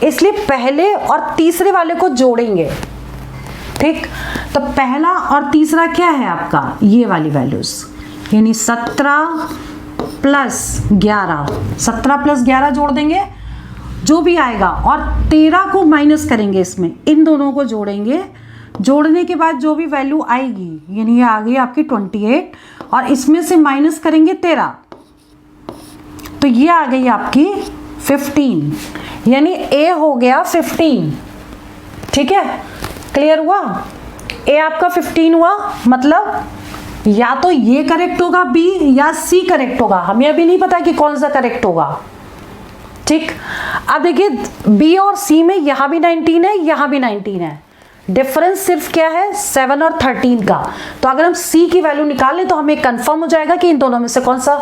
इसलिए पहले और तीसरे वाले को जोड़ेंगे, ठीक। तो पहला और तीसरा क्या है आपका, ये वाली वैल्यूज, यानी 17 प्लस 11, 17 प्लस 11 जोड़ देंगे जो भी आएगा, और 13 को माइनस करेंगे इसमें, इन दोनों को जोड़ेंगे। जोड़ने के बाद जो भी वैल्यू आएगी, यानी ये आ गई आपकी 28, और इसमें से माइनस करेंगे 13, तो ये आ गई आपकी 15, यानी ए हो गया 15, ठीक है। क्लियर हुआ? ए आपका 15 हुआ, मतलब या तो ये करेक्ट होगा बी या सी करेक्ट होगा, हमें अभी नहीं पता कि कौन सा करेक्ट होगा, ठीक। अब देखिए बी और सी में यहाँ भी 19 है, यहाँ भी 19 है, डिफरेंस सिर्फ क्या है 7 और 13 का। तो अगर हम सी की वैल्यू निकालें तो हमें कंफर्म हो जाएगा कि इन दोनों में से कौन सा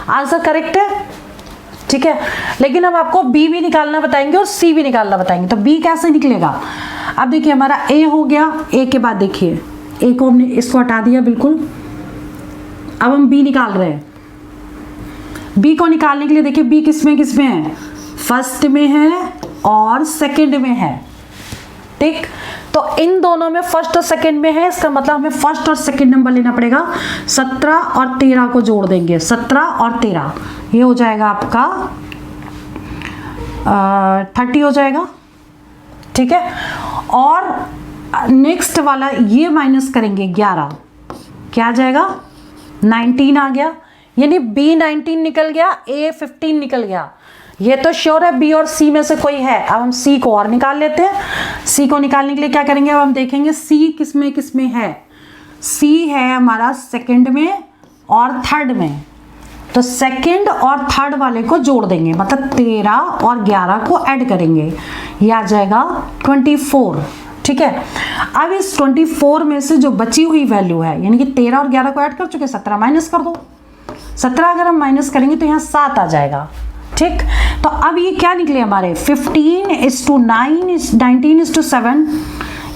आंसर करेक्ट है, ठीक है। लेकिन हम आपको बी भी निकालना बताएंगे और सी भी निकालना बताएंगे। तो बी कैसे निकलेगा, अब देखिए हमारा ए हो गया, ए के बाद देखिए ए को हमने इसको हटा दिया बिल्कुल। अब हम बी निकाल रहे हैं। बी को निकालने के लिए देखिए बी किसमें किसमें है, फर्स्ट में है और सेकंड में है, ठीक। तो इन दोनों में फर्स्ट और सेकंड में है, इसका मतलब हमें फर्स्ट और सेकंड नंबर लेना पड़ेगा। 17 और 13 को जोड़ देंगे, 17 और 13, ये हो जाएगा आपका 30 हो जाएगा, ठीक है। और नेक्स्ट वाला ये माइनस करेंगे 11, क्या आ जाएगा 19 आ गया, यानी B 19 निकल गया, A 15 निकल गया। ये तो श्योर है B और C में से कोई है। अब हम C को और निकाल लेते हैं। C को निकालने के लिए क्या करेंगे, अब हम देखेंगे C किस में है। C है हमारा सेकंड में और थर्ड में, तो सेकंड और थर्ड वाले को जोड़ देंगे, मतलब 13 और 11 को ऐड करेंगे, ये आ जाएगा 24, ठीक है। अब इस 24 में से जो बची हुई वैल्यू है, यानी कि 13 और 11 को ऐड कर चुके, 17 माइनस कर दो। 17 अगर हम माइनस करेंगे तो यहाँ 7 आ जाएगा, ठीक। तो अब ये क्या निकले हमारे 15:9, 19:7,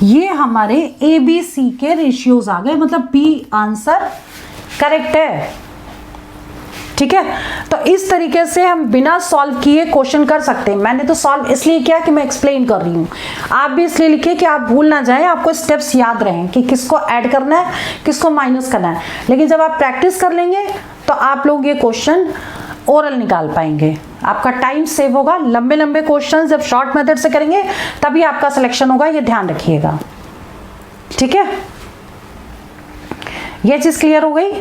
ये हमारे ABC के रेशियोज आ गए, मतलब B आंसर करेक्ट है, ठीक है। तो इस तरीके से हम बिना सॉल्व किए क्वेश्चन कर सकते हैं। मैंने तो सॉल्व इसलिए किया कि मैं एक्सप्लेन कर रही हूँ, आप भी इसलिए लिखिए कि आप भूल ना जाए, आपको स्टेप्स याद रहें कि किसको ऐड करना है, किसको माइनस करना है। लेकिन जब आप प्रैक्टिस कर लेंगे तो आप लोग ये क्वेश्चन ओरल निकाल पाएंगे, आपका टाइम सेव होगा। लंबे लंबे क्वेश्चन जब शॉर्ट मेथड से करेंगे तभी आपका सिलेक्शन होगा, ये ध्यान रखिएगा, ठीक है। ये चीज क्लियर हो गई।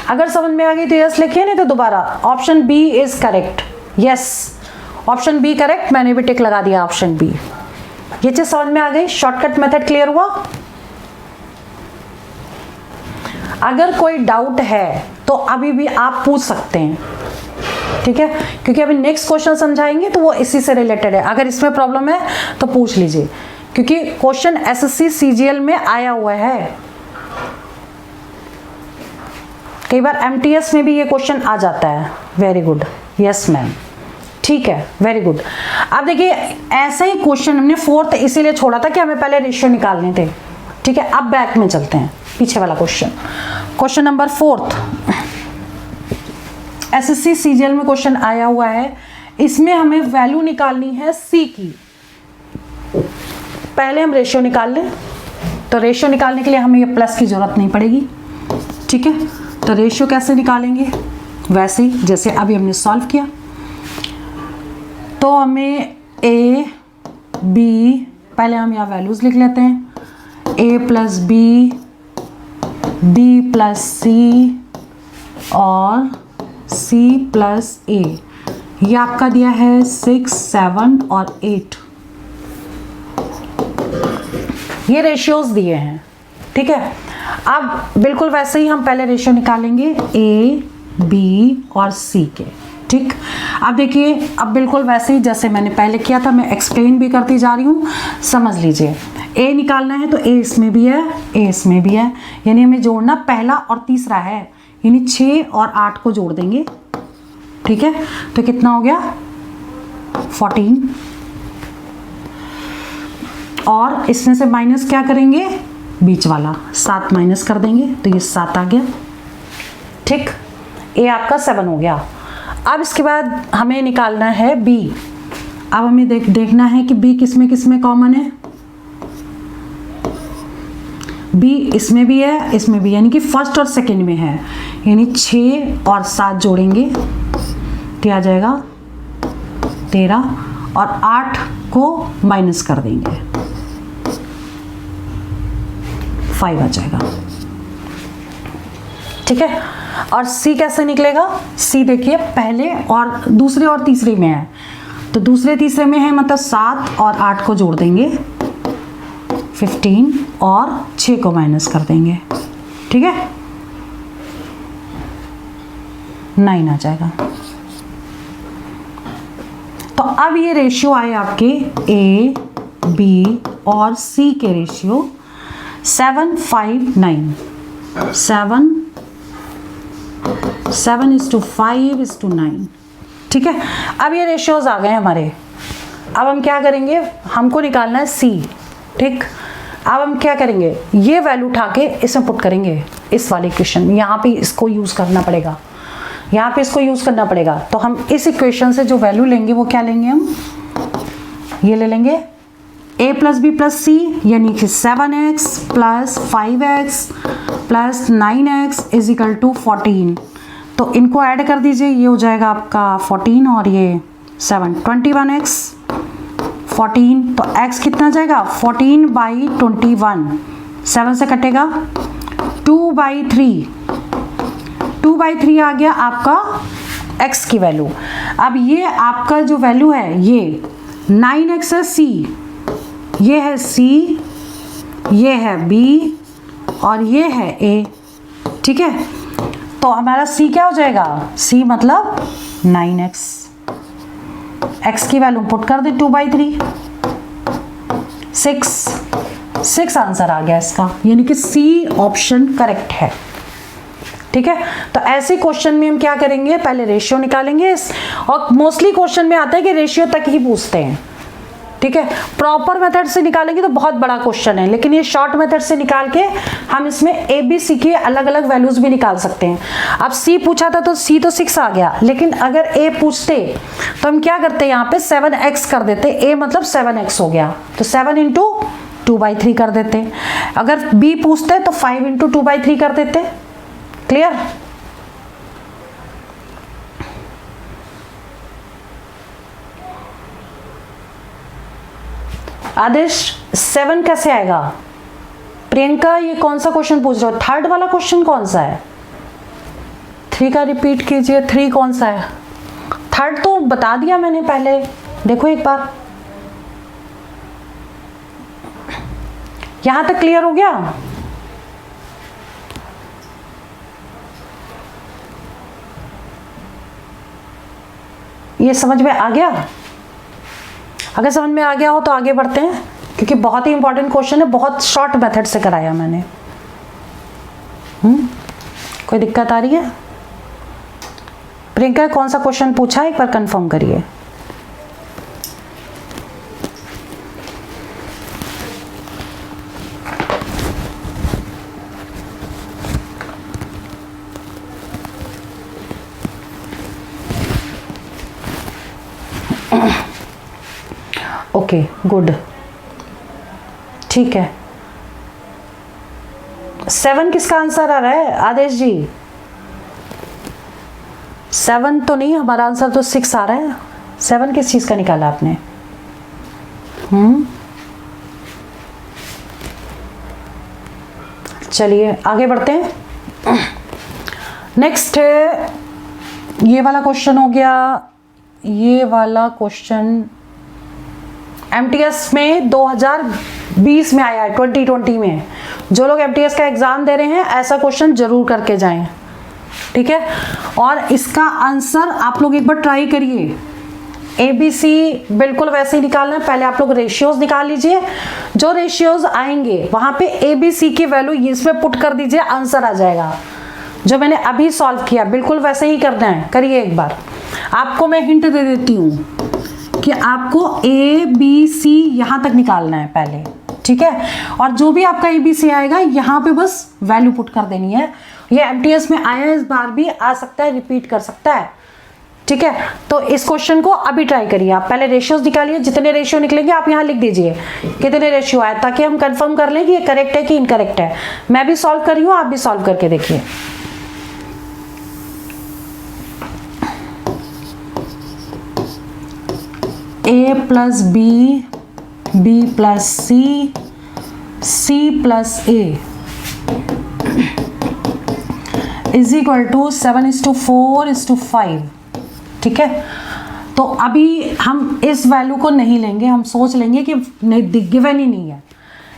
अगर समझ में आ गई तो यस लिखिए, नहीं तो दोबारा। Option B is correct, yes option B correct, मैंने भी टिक लगा दिया ऑप्शन बी। ये चीज समझ में आ गई, शॉर्टकट मेथड क्लियर हुआ। अगर कोई डाउट है तो अभी भी आप पूछ सकते हैं, ठीक है, क्योंकि अभी नेक्स्ट क्वेश्चन समझाएंगे तो वो इसी से रिलेटेड है। अगर इसमें प्रॉब्लम है तो पूछ लीजिए, क्योंकि क्वेश्चन SSC CGL में आया हुआ है। कई बार MTS में भी ये क्वेश्चन आ जाता है। वेरी गुड, यस मैम, ठीक है, वेरी गुड। अब देखिए ऐसा ही क्वेश्चन हमने 4th इसीलिए छोड़ा था कि हमें पहले रेशियो निकालने थे, ठीक है। अब बैक में चलते हैं, पीछे वाला question number 4th SSC CGL में क्वेश्चन आया हुआ है। इसमें हमें वैल्यू निकालनी है C की। पहले हम रेशियो निकाल लें, तो रेशियो निकालने के लिए हमें ये प्लस की जरूरत नहीं पड़ेगी, ठीक है। तो रेशियो कैसे निकालेंगे, वैसे ही जैसे अभी हमने सॉल्व किया। तो हमें A B, पहले हम यहाँ वैल्यूज लिख लेते हैं, A + B, B + C और C + A। ये आपका दिया है 6, 7 और 8, ये रेशियोज दिए हैं, ठीक है। अब बिल्कुल वैसे ही हम पहले रेशियो निकालेंगे A B और C के, ठीक। अब देखिए, अब बिल्कुल वैसे ही जैसे मैंने पहले किया था, मैं एक्सप्लेन भी करती जा रही हूँ, समझ लीजिए। A निकालना है तो A इसमें भी है, A इसमें भी है, यानी हमें जोड़ना पहला और तीसरा है, यानी 6 और 8 को जोड़ देंगे, ठीक है। तो कितना हो गया 14, और इसमें से माइनस क्या करेंगे, बीच वाला 7 माइनस कर देंगे, तो ये 7 आ गया, ठीक। A आपका 7 हो गया। अब इसके बाद हमें निकालना है B। अब हमें देखना है कि B किसमें कॉमन है। B इसमें भी है, इसमें भी, यानी कि फर्स्ट और सेकंड में है, यानी 6 और 7 जोड़ेंगे तो आ जाएगा 13, और 8 को माइनस कर देंगे, 5 आ जाएगा, ठीक है। और C कैसे निकलेगा, C देखिए पहले और दूसरे और तीसरे में है, तो दूसरे तीसरे में है, मतलब 7 और 8 को जोड़ देंगे 15, और 6 को माइनस कर देंगे, ठीक है, 9 आ जाएगा। तो अब ये रेशियो आए आपके A B और C के रेशियो 7, 5, 9, 7:5:9, ठीक है। अब ये रेशियोज आ गए हमारे। अब हम क्या करेंगे, हमको निकालना है C, ठीक। अब हम क्या करेंगे, ये वैल्यू उठा के इसमें पुट करेंगे, इस वाले इक्वेशन में, यहाँ पे इसको यूज करना पड़ेगा। यहाँ पे इसको यूज करना पड़ेगा। तो हम इस इक्वेशन से जो वैल्यू लेंगे वो क्या लेंगे, हम ये ले लेंगे a plus B plus C, यानी कि 7x plus 5x plus 9x is equal to 14। तो इनको ऐड कर दीजिए, ये हो जाएगा आपका 14 और ये 7, 21x 14। तो x कितना जाएगा 14/21, 7 से कटेगा 2/3, 2/3 आ गया आपका x की वैल्यू। अब ये आपका जो वैल्यू है ये 9x है c, ये है c, ये है b और ये है a, ठीक है। तो हमारा c क्या हो जाएगा, c मतलब 9x, x की वैल्यू पुट कर दे 2/3, 6 आंसर आ गया इसका, यानी कि c ऑप्शन करेक्ट है, ठीक है। तो ऐसे क्वेश्चन में हम क्या करेंगे, पहले रेशियो निकालेंगे, और मोस्टली क्वेश्चन में आता है कि रेशियो तक ही पूछते हैं, ठीक है। प्रॉपर मेथड से निकालेंगे तो बहुत बड़ा क्वेश्चन है, लेकिन ये शॉर्ट मेथड से निकाल के हम इसमें ए बी सी के अलग अलग वैल्यूज भी निकाल सकते हैं। अब सी पूछा था तो सी तो 6 आ गया, लेकिन अगर ए पूछते तो हम क्या करते, यहाँ पे 7x कर देते, ए मतलब 7x हो गया, तो 7 इंटू 2/3 कर देते। अगर बी पूछते तो 5 इंटू 2/3 कर देते। क्लियर? आदेश 7 कैसे आएगा? प्रियंका ये कौन सा क्वेश्चन पूछ रहे हो, थर्ड वाला क्वेश्चन कौन सा है? 3 का रिपीट कीजिए, 3 कौन सा है? थर्ड तो बता दिया मैंने पहले, देखो एक बार, यहां तक क्लियर हो गया? ये समझ में आ गया? अगर समझ में आ गया हो तो आगे बढ़ते हैं, क्योंकि बहुत ही इंपॉर्टेंट क्वेश्चन है, बहुत शॉर्ट मेथड से कराया मैंने। कोई दिक्कत आ रही है? प्रियंका कौन सा क्वेश्चन पूछा, एक बार कंफर्म करिए। ओके गुड, ठीक है। 7 किसका आंसर आ रहा है आदेश जी? 7 तो नहीं, हमारा आंसर तो 6 आ रहा है। 7 किस चीज का निकाला आपने? चलिए आगे बढ़ते हैं। नेक्स्ट है, ये वाला क्वेश्चन हो गया। ये वाला क्वेश्चन एमटीएस में 2020 में आया है, 2020 में। जो लोग एमटीएस का एग्जाम दे रहे हैं ऐसा क्वेश्चन जरूर करके जाएं, ठीक है। और इसका आंसर आप लोग एक बार ट्राई करिए। एबीसी बिल्कुल वैसे ही निकालना है, पहले आप लोग रेशियोज निकाल लीजिए। जो रेशियोज आएंगे वहां पे एबीसी की वैल्यू इसमें पुट कर दीजिए, आंसर आ जाएगा। जो मैंने अभी सॉल्व किया बिल्कुल वैसे ही करना है, करिए एक बार। आपको मैं हिंट दे देती हूँ कि आपको ए बी सी यहाँ तक निकालना है पहले, ठीक है। और जो भी आपका ए बी सी आएगा यहाँ पे बस वैल्यू पुट कर देनी है। ये एमटीएस में आया है, इस बार भी आ सकता है, रिपीट कर सकता है, ठीक है। तो इस क्वेश्चन को अभी ट्राई करिए। आप पहले रेशियोज निकालिए, जितने रेशियो निकलेंगे आप यहाँ लिख दीजिए कितने रेशियो आए, ताकि हम कंफर्म कर लें कि ये करेक्ट है कि इनकरेक्ट है। मैं भी सॉल्व कर रही हूँ, आप भी सॉल्व करके देखिए। A plus b, b plus c, c plus A is equal to 7:4:5, ठीक है। तो अभी हम इस वैल्यू को नहीं लेंगे, हम सोच लेंगे कि गिवन ही नहीं है।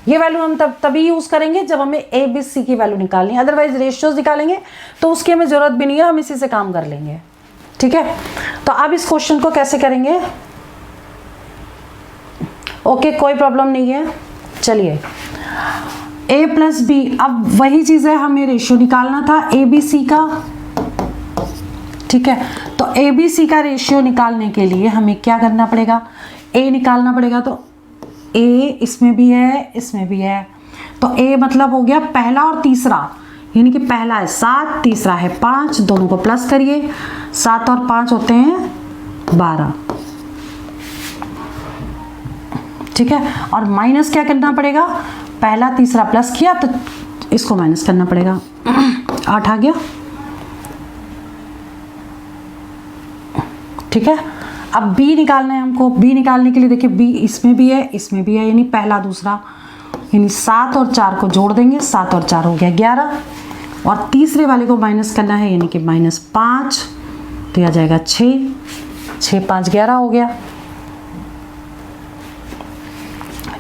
ये वैल्यू हम तभी यूज करेंगे जब हमें ए बी सी की वैल्यू निकालनी है, अदरवाइज रेशियोज निकालेंगे तो उसकी हमें जरूरत भी नहीं है, हम इसी से काम कर लेंगे, ठीक है। तो अब इस क्वेश्चन को कैसे करेंगे? ओके कोई प्रॉब्लम नहीं है। चलिए a प्लस बी, अब वही चीज़ है, हमें रेशियो निकालना था ए बी सी का, ठीक है। तो ए बी सी का रेशियो निकालने के लिए हमें क्या करना पड़ेगा, a निकालना पड़ेगा। तो a इसमें भी है, इसमें भी है, तो a मतलब हो गया पहला और तीसरा, यानी कि पहला है 7, तीसरा है 5, दोनों को प्लस करिए, 7 और 5 होते हैं 12। ठीक है, और माइनस क्या करना पड़ेगा, पहला तीसरा प्लस किया तो इसको माइनस करना पड़ेगा। 8 आ गया। ठीक है, अब b निकालना है हमको। b निकालने के लिए देखिए b इसमें भी है, इसमें भी है, यानी पहला दूसरा, यानी 7 और 4 को जोड़ देंगे, 7 और 4 हो गया 11, और तीसरे वाले को माइनस करना है, यानी कि -5, तो यह आ जाएगा 6, 6 5 11 हो गया।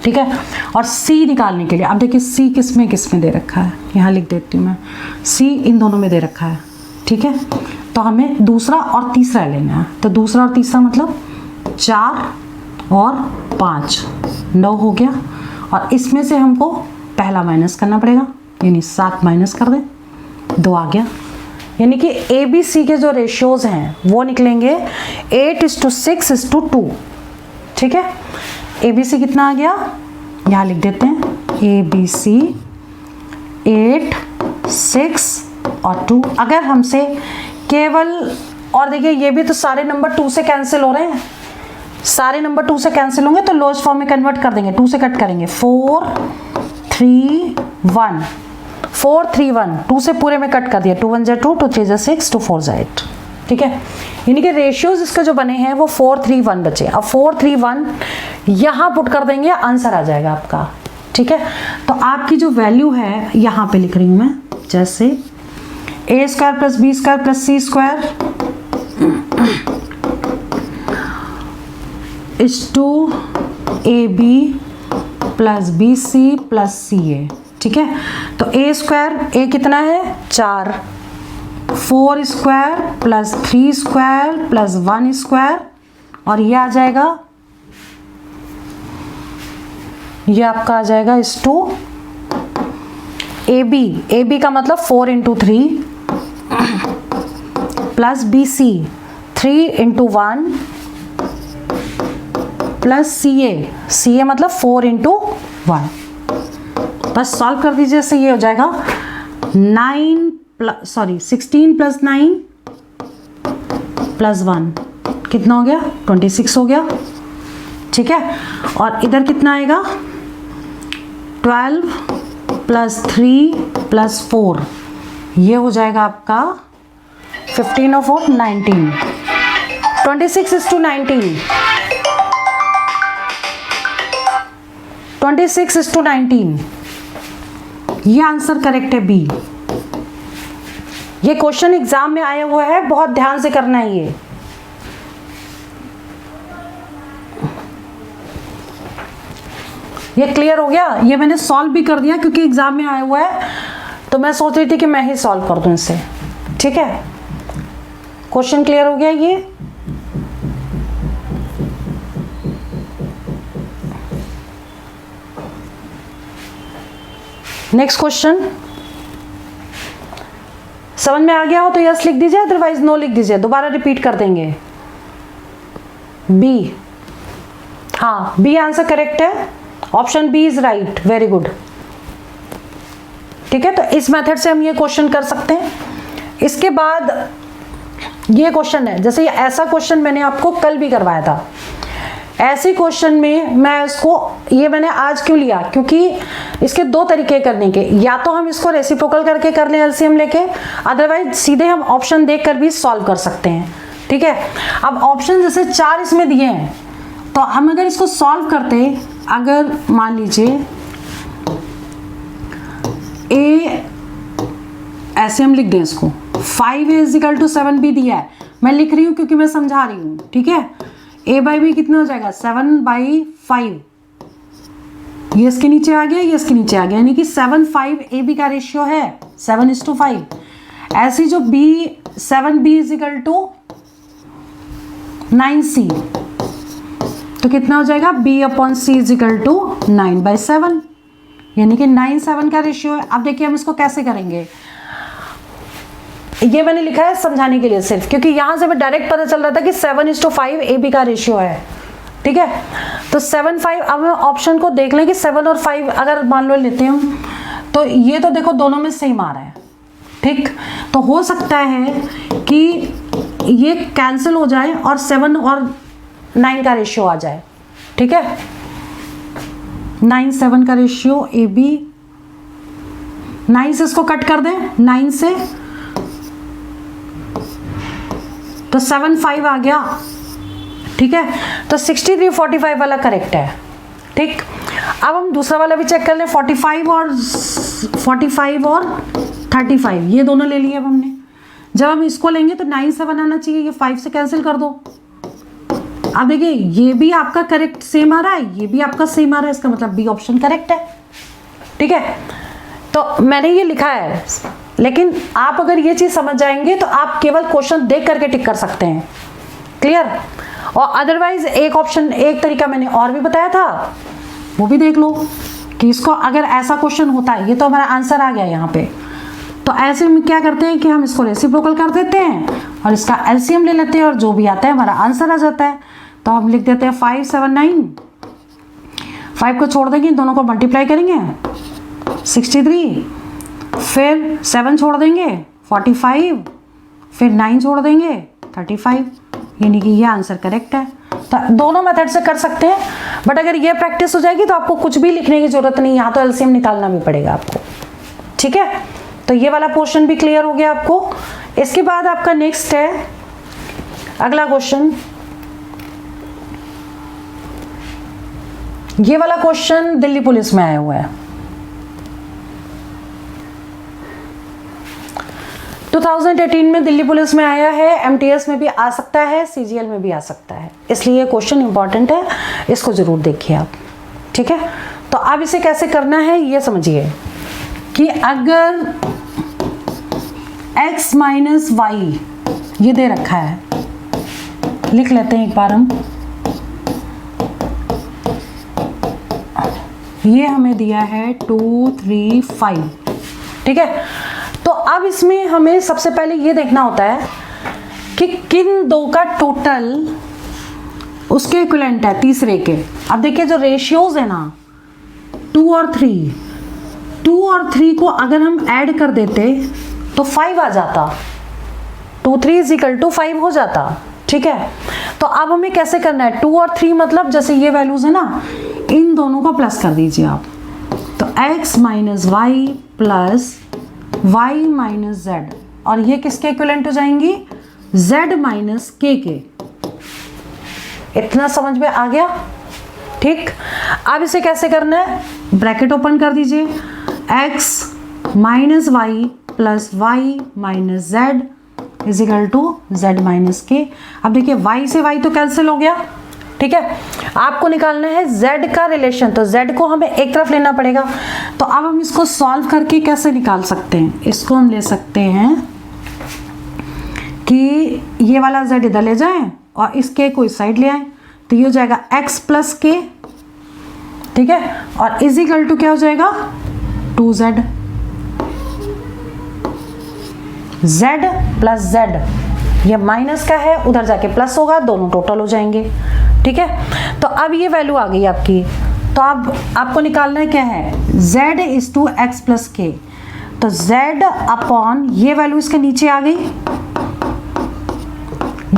ठीक है, और c निकालने के लिए अब देखिए c किस में दे रखा है, यहाँ लिख देती हूँ मैं, c इन दोनों में दे रखा है। ठीक है, तो हमें दूसरा और तीसरा लेना है, तो दूसरा और तीसरा मतलब 4 और 5 9 हो गया, और इसमें से हमको पहला माइनस करना पड़ेगा, यानी 7 माइनस कर दें, 2 आ गया। यानी कि ए बी सी के जो रेशियोज हैं वो निकलेंगे 8:6:2। ठीक है, ए बी सी कितना आ गया, यहाँ लिख देते हैं, ए बी सी 8, 6 और 2। अगर हमसे केवल, और देखिए ये भी तो सारे नंबर 2 से कैंसिल हो रहे हैं, सारे नंबर 2 से कैंसिल होंगे तो लोएस्ट फॉर्म में कन्वर्ट कर देंगे, 2 से कट करेंगे, 4 3 1, 4 3 1, 2 से पूरे में कट कर दिया, 2 1 2, 2 3 6, 2 4 8। ठीक है, यानी कि रेशियोज इसके जो बने हैं वो 4 3 1 बचे। अब 4 3 1 यहाँ पुट कर देंगे, आंसर आ जाएगा आपका। ठीक है, तो आपकी जो वैल्यू है यहाँ पे लिख रही हूँ मैं, जैसे a² + b² + c² = ab + bc + ca। ठीक है, तो a कितना है 4, 4² + 3² + 1², और ये आ जाएगा, ये आपका आ जाएगा AB का मतलब 4 × 3 + BC 3 × 1 + CA मतलब 4 × 1। बस सॉल्व कर दीजिए, से ये हो जाएगा 16 + 9 + 1 कितना हो गया, 26 हो गया। ठीक है, और इधर कितना आएगा, 12 + 3 + 4, ये हो जाएगा आपका 15 और 4 19, 26:19, 26:19, ये आंसर करेक्ट है बी। ये क्वेश्चन एग्जाम में आया हुआ है, बहुत ध्यान से करना है ये क्लियर हो गया। ये मैंने सॉल्व भी कर दिया क्योंकि एग्जाम में आया हुआ है, तो मैं सोच रही थी कि मैं ही सॉल्व कर दूं इसे। ठीक है, क्वेश्चन क्लियर हो गया ये। नेक्स्ट क्वेश्चन समझ में आ गया हो तो यस लिख दीजिए, अदरवाइज नो लिख दीजिए, दोबारा रिपीट कर देंगे। बी, हाँ बी आंसर करेक्ट है, option B is right, very good. ठीक है, तो इस मेथड से हम ये क्वेश्चन कर सकते हैं। इसके बाद ये क्वेश्चन है, जैसे ऐसा क्वेश्चन मैंने आपको कल भी करवाया था, ऐसे क्वेश्चन में मैं इसको, ये मैंने आज क्यों लिया, क्योंकि इसके दो तरीके करने के, या तो हम इसको रेसिप्रोकल करके कर लें एलसीएम लेके, अदरवाइज सीधे हम ऑप्शन देखकर भी सॉल्व कर सकते हैं। ठीक है, अब ऑप्शन जैसे 4 इसमें दिए हैं, तो हम अगर इसको सॉल्व करते, अगर मान लीजिए ए, ऐसे हम लिख दें इसको, 5a = 7b दिया है, मैं लिख रही हूँ क्योंकि मैं समझा रही हूँ। ठीक है, a/b कितना हो जाएगा, 7/5, ये इसके नीचे आ गया, ये इसके नीचे आ गया, यानी कि 7/5 ab का रेशियो है 7:5। ऐसी जो b 7b = 9c, तो कितना हो जाएगा, b/c = 9/7, यानी कि 9/7 का रेशियो है। अब देखिए हम इसको कैसे करेंगे, ये मैंने लिखा है समझाने के लिए सिर्फ, क्योंकि यहां से मैं डायरेक्ट पता चल रहा था कि 7:5 AB का रेशियो है। ठीक है, तो 7/5, अब हम ऑप्शन को देख लें कि 7 और 5 अगर मान लो लेते हैं हम, तो ये तो देखो दोनों में सेम आ रहा है, ठीक, तो हो सकता है कि ये कैंसिल हो जाए और 7 और 9 का रेशियो आ जाए। ठीक है, 9 7 का रेशियो ए बी, 9 से इसको कट कर दें, 9 से तो 7 5 आ गया। ठीक है, तो 63 45 वाला करेक्ट है। ठीक, अब हम दूसरा वाला भी चेक कर लें, 45 और 35 ये दोनों ले लिए अब हमने। जब हम इसको लेंगे तो 9 7 आना चाहिए, ये 5 से कैंसिल कर दो। अब देखिए ये भी आपका करेक्ट सेम आ रहा है, ये भी आपका सेम आ रहा है, इसका मतलब बी ऑप्शन करेक्ट है। ठीक है, तो मैंने ये लिखा है, लेकिन आप अगर ये चीज समझ जाएंगे तो आप केवल क्वेश्चन देख करके टिक कर सकते हैं। क्लियर? और अदरवाइज एक ऑप्शन, एक तरीका मैंने और भी बताया था, वो भी देख लो कि इसको अगर ऐसा क्वेश्चन होता है, ये तो हमारा आंसर आ गया यहाँ पे, तो ऐसे में क्या करते हैं कि हम इसको रेसिप्रोकल कर देते हैं और इसका एलसीएम ले लेते हैं और जो भी आता है हमारा आंसर आ जाता है। तो हम लिख देते हैं 5 7 9, 5 को छोड़ देंगे, दोनों को मल्टीप्लाई करेंगे 63, फिर 7 छोड़ देंगे 45, फिर 9 छोड़ देंगे 35, यानी कि ये आंसर करेक्ट है। तो दोनों मेथड से कर सकते हैं, बट अगर ये प्रैक्टिस हो जाएगी तो आपको कुछ भी लिखने की जरूरत नहीं, यहाँ तो एलसीएम निकालना भी पड़ेगा आपको। ठीक है, तो ये वाला पोर्शन भी क्लियर हो गया आपको। इसके बाद आपका नेक्स्ट है अगला क्वेश्चन। ये वाला क्वेश्चन दिल्ली पुलिस में आया हुआ है, 2018 में दिल्ली पुलिस में आया है, एमटीएस में भी आ सकता है, सीजीएल में भी आ सकता है, इसलिए ये क्वेश्चन इंपॉर्टेंट है, इसको जरूर देखिए आप। ठीक है, तो अब इसे कैसे करना है ये समझिए कि अगर x माइनस वाई ये दे रखा है, लिख लेते हैं एक बार हम, ये हमें दिया है 2 3 5। ठीक है, तो अब इसमें हमें सबसे पहले ये देखना होता है कि किन दो का टोटल उसके इक्विवेलेंट है तीसरे के। अब देखिए जो रेशियोज है ना 2 और 3, 2 और 3 को अगर हम ऐड कर देते तो 5 आ जाता, 2 3 = 5 हो जाता। ठीक है, तो अब हमें कैसे करना है, 2 और 3 मतलब जैसे ये वैल्यूज है ना, इन दोनों को प्लस कर दीजिए आप, तो x minus y plus y minus z, और ये किसके इक्विवेलेंट हो जाएंगी, z माइनस k के। इतना समझ में आ गया? ठीक, अब इसे कैसे करना है, ब्रैकेट ओपन कर दीजिए, x minus y plus y minus z equal to z minus k। अब देखिए y से y तो कैंसिल हो गया। ठीक है, आपको निकालना है z का रिलेशन, तो z को हमें एक तरफ लेना पड़ेगा। तो अब हम इसको सॉल्व करके कैसे निकाल सकते हैं, इसको हम ले सकते हैं कि ये वाला z इधर ले जाएं और इस k को इस साइड ले आए, तो ये हो जाएगा x प्लस k। ठीक है, और इजिकल टू क्या हो जाएगा 2z, z प्लस z, ये माइनस का है उधर जाके प्लस होगा, दोनों टोटल हो जाएंगे। ठीक है, तो अब ये वैल्यू आ गई आपकी, तो अब आपको निकालना है क्या है, z is to x plus k, तो z अपॉन ये वैल्यू इसके नीचे आ गई,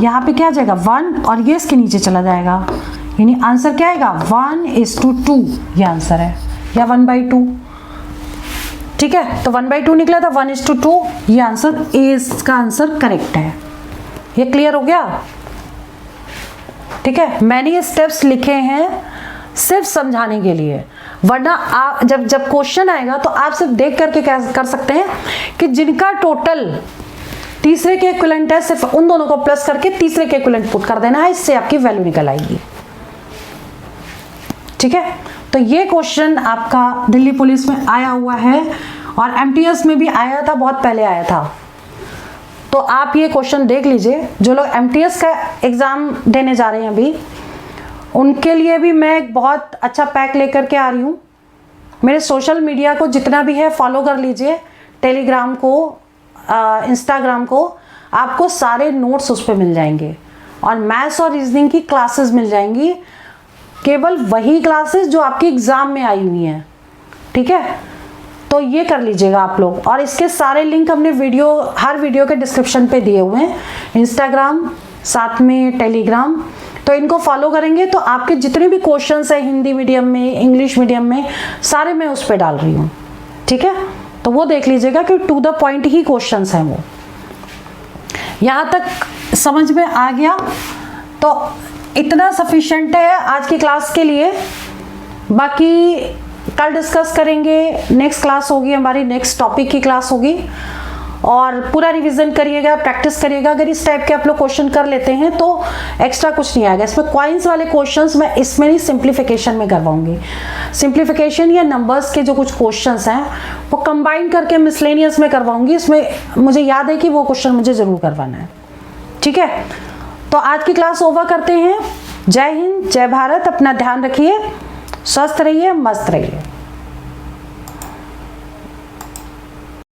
यहाँ पे क्या आ जाएगा 1 और ये इसके नीचे चला जाएगा, यानी आंसर क्या आएगा 1:2, ये आंसर है, या 1/2। ठीक है, तो 1/2 निकला था, 1:2, ये आंसर ए, इसका आंसर करेक्ट है। ये क्लियर हो गया? ठीक है, मैंने ये स्टेप्स लिखे हैं सिर्फ समझाने के लिए, वरना आप जब क्वेश्चन आएगा तो आप सिर्फ देख करके क्या कर सकते हैं कि जिनका टोटल तीसरे के इक्विवेलेंट है, सिर्फ उन दोनों को प्लस करके तीसरे के इक्विवेलेंट पुट कर देना है, इससे आपकी वैल्यू निकल आएगी। ठीक है, तो ये क्वेश्चन आपका दिल्ली पुलिस में आया हुआ है और एमटीएस में भी आया था, बहुत पहले आया था, तो आप ये क्वेश्चन देख लीजिए। जो लोग एमटीएस का एग्जाम देने जा रहे हैं अभी, उनके लिए भी मैं एक बहुत अच्छा पैक लेकर के आ रही हूँ। मेरे सोशल मीडिया को जितना भी है फॉलो कर लीजिए, टेलीग्राम को, इंस्टाग्राम को, आपको सारे नोट्स उस पर मिल जाएंगे और मैथ्स और रीजनिंग की क्लासेस मिल जाएंगी, केवल वही क्लासेस जो आपके एग्जाम में आई हुई हैं। ठीक है, तो तो ये कर लीजिएगा आप लोग। और इसके सारे लिंक हमने हर वीडियो के डिस्क्रिप्शन पे दिए हुए हैं, इंस्टाग्राम साथ में टेलीग्राम, तो इनको फॉलो करेंगे तो आपके जितने भी क्वेश्चंस है हिंदी मीडियम में, इंग्लिश मीडियम में, सारे मैं उस पर डाल रही हूँ, ठीक है। तो वो देख लीजिएगा कि टू द पॉइंट ही क्वेश्चंस हैं वो। यहाँ तक समझ में आ गया तो इतना सफिशिएंट है आज की क्लास के लिए। बाकी कल डिस्कस करेंगे, नेक्स्ट क्लास होगी हमारी, नेक्स्ट टॉपिक की क्लास होगी, और पूरा रिवीजन करिएगा, प्रैक्टिस करिएगा। अगर इस टाइप के आप लोग क्वेश्चन कर लेते हैं तो एक्स्ट्रा कुछ नहीं आएगा। इसमें कॉइन्स वाले क्वेश्चंस मैं इसमें नहीं, सिंप्लीफिकेशन में करवाऊंगी। सिंप्लीफिकेशन या नंबर्स के जो कुछ क्वेश्चंस हैं वो कंबाइन करके मिसलेनियस में करवाऊंगी। इसमें मुझे याद है कि वो क्वेश्चन मुझे जरूर करवाना है, ठीक है। तो आज की क्लास ओवर करते हैं। जय हिंद, जय भारत। अपना ध्यान रखिए, स्वस्थ रहिए, मस्त रहिए।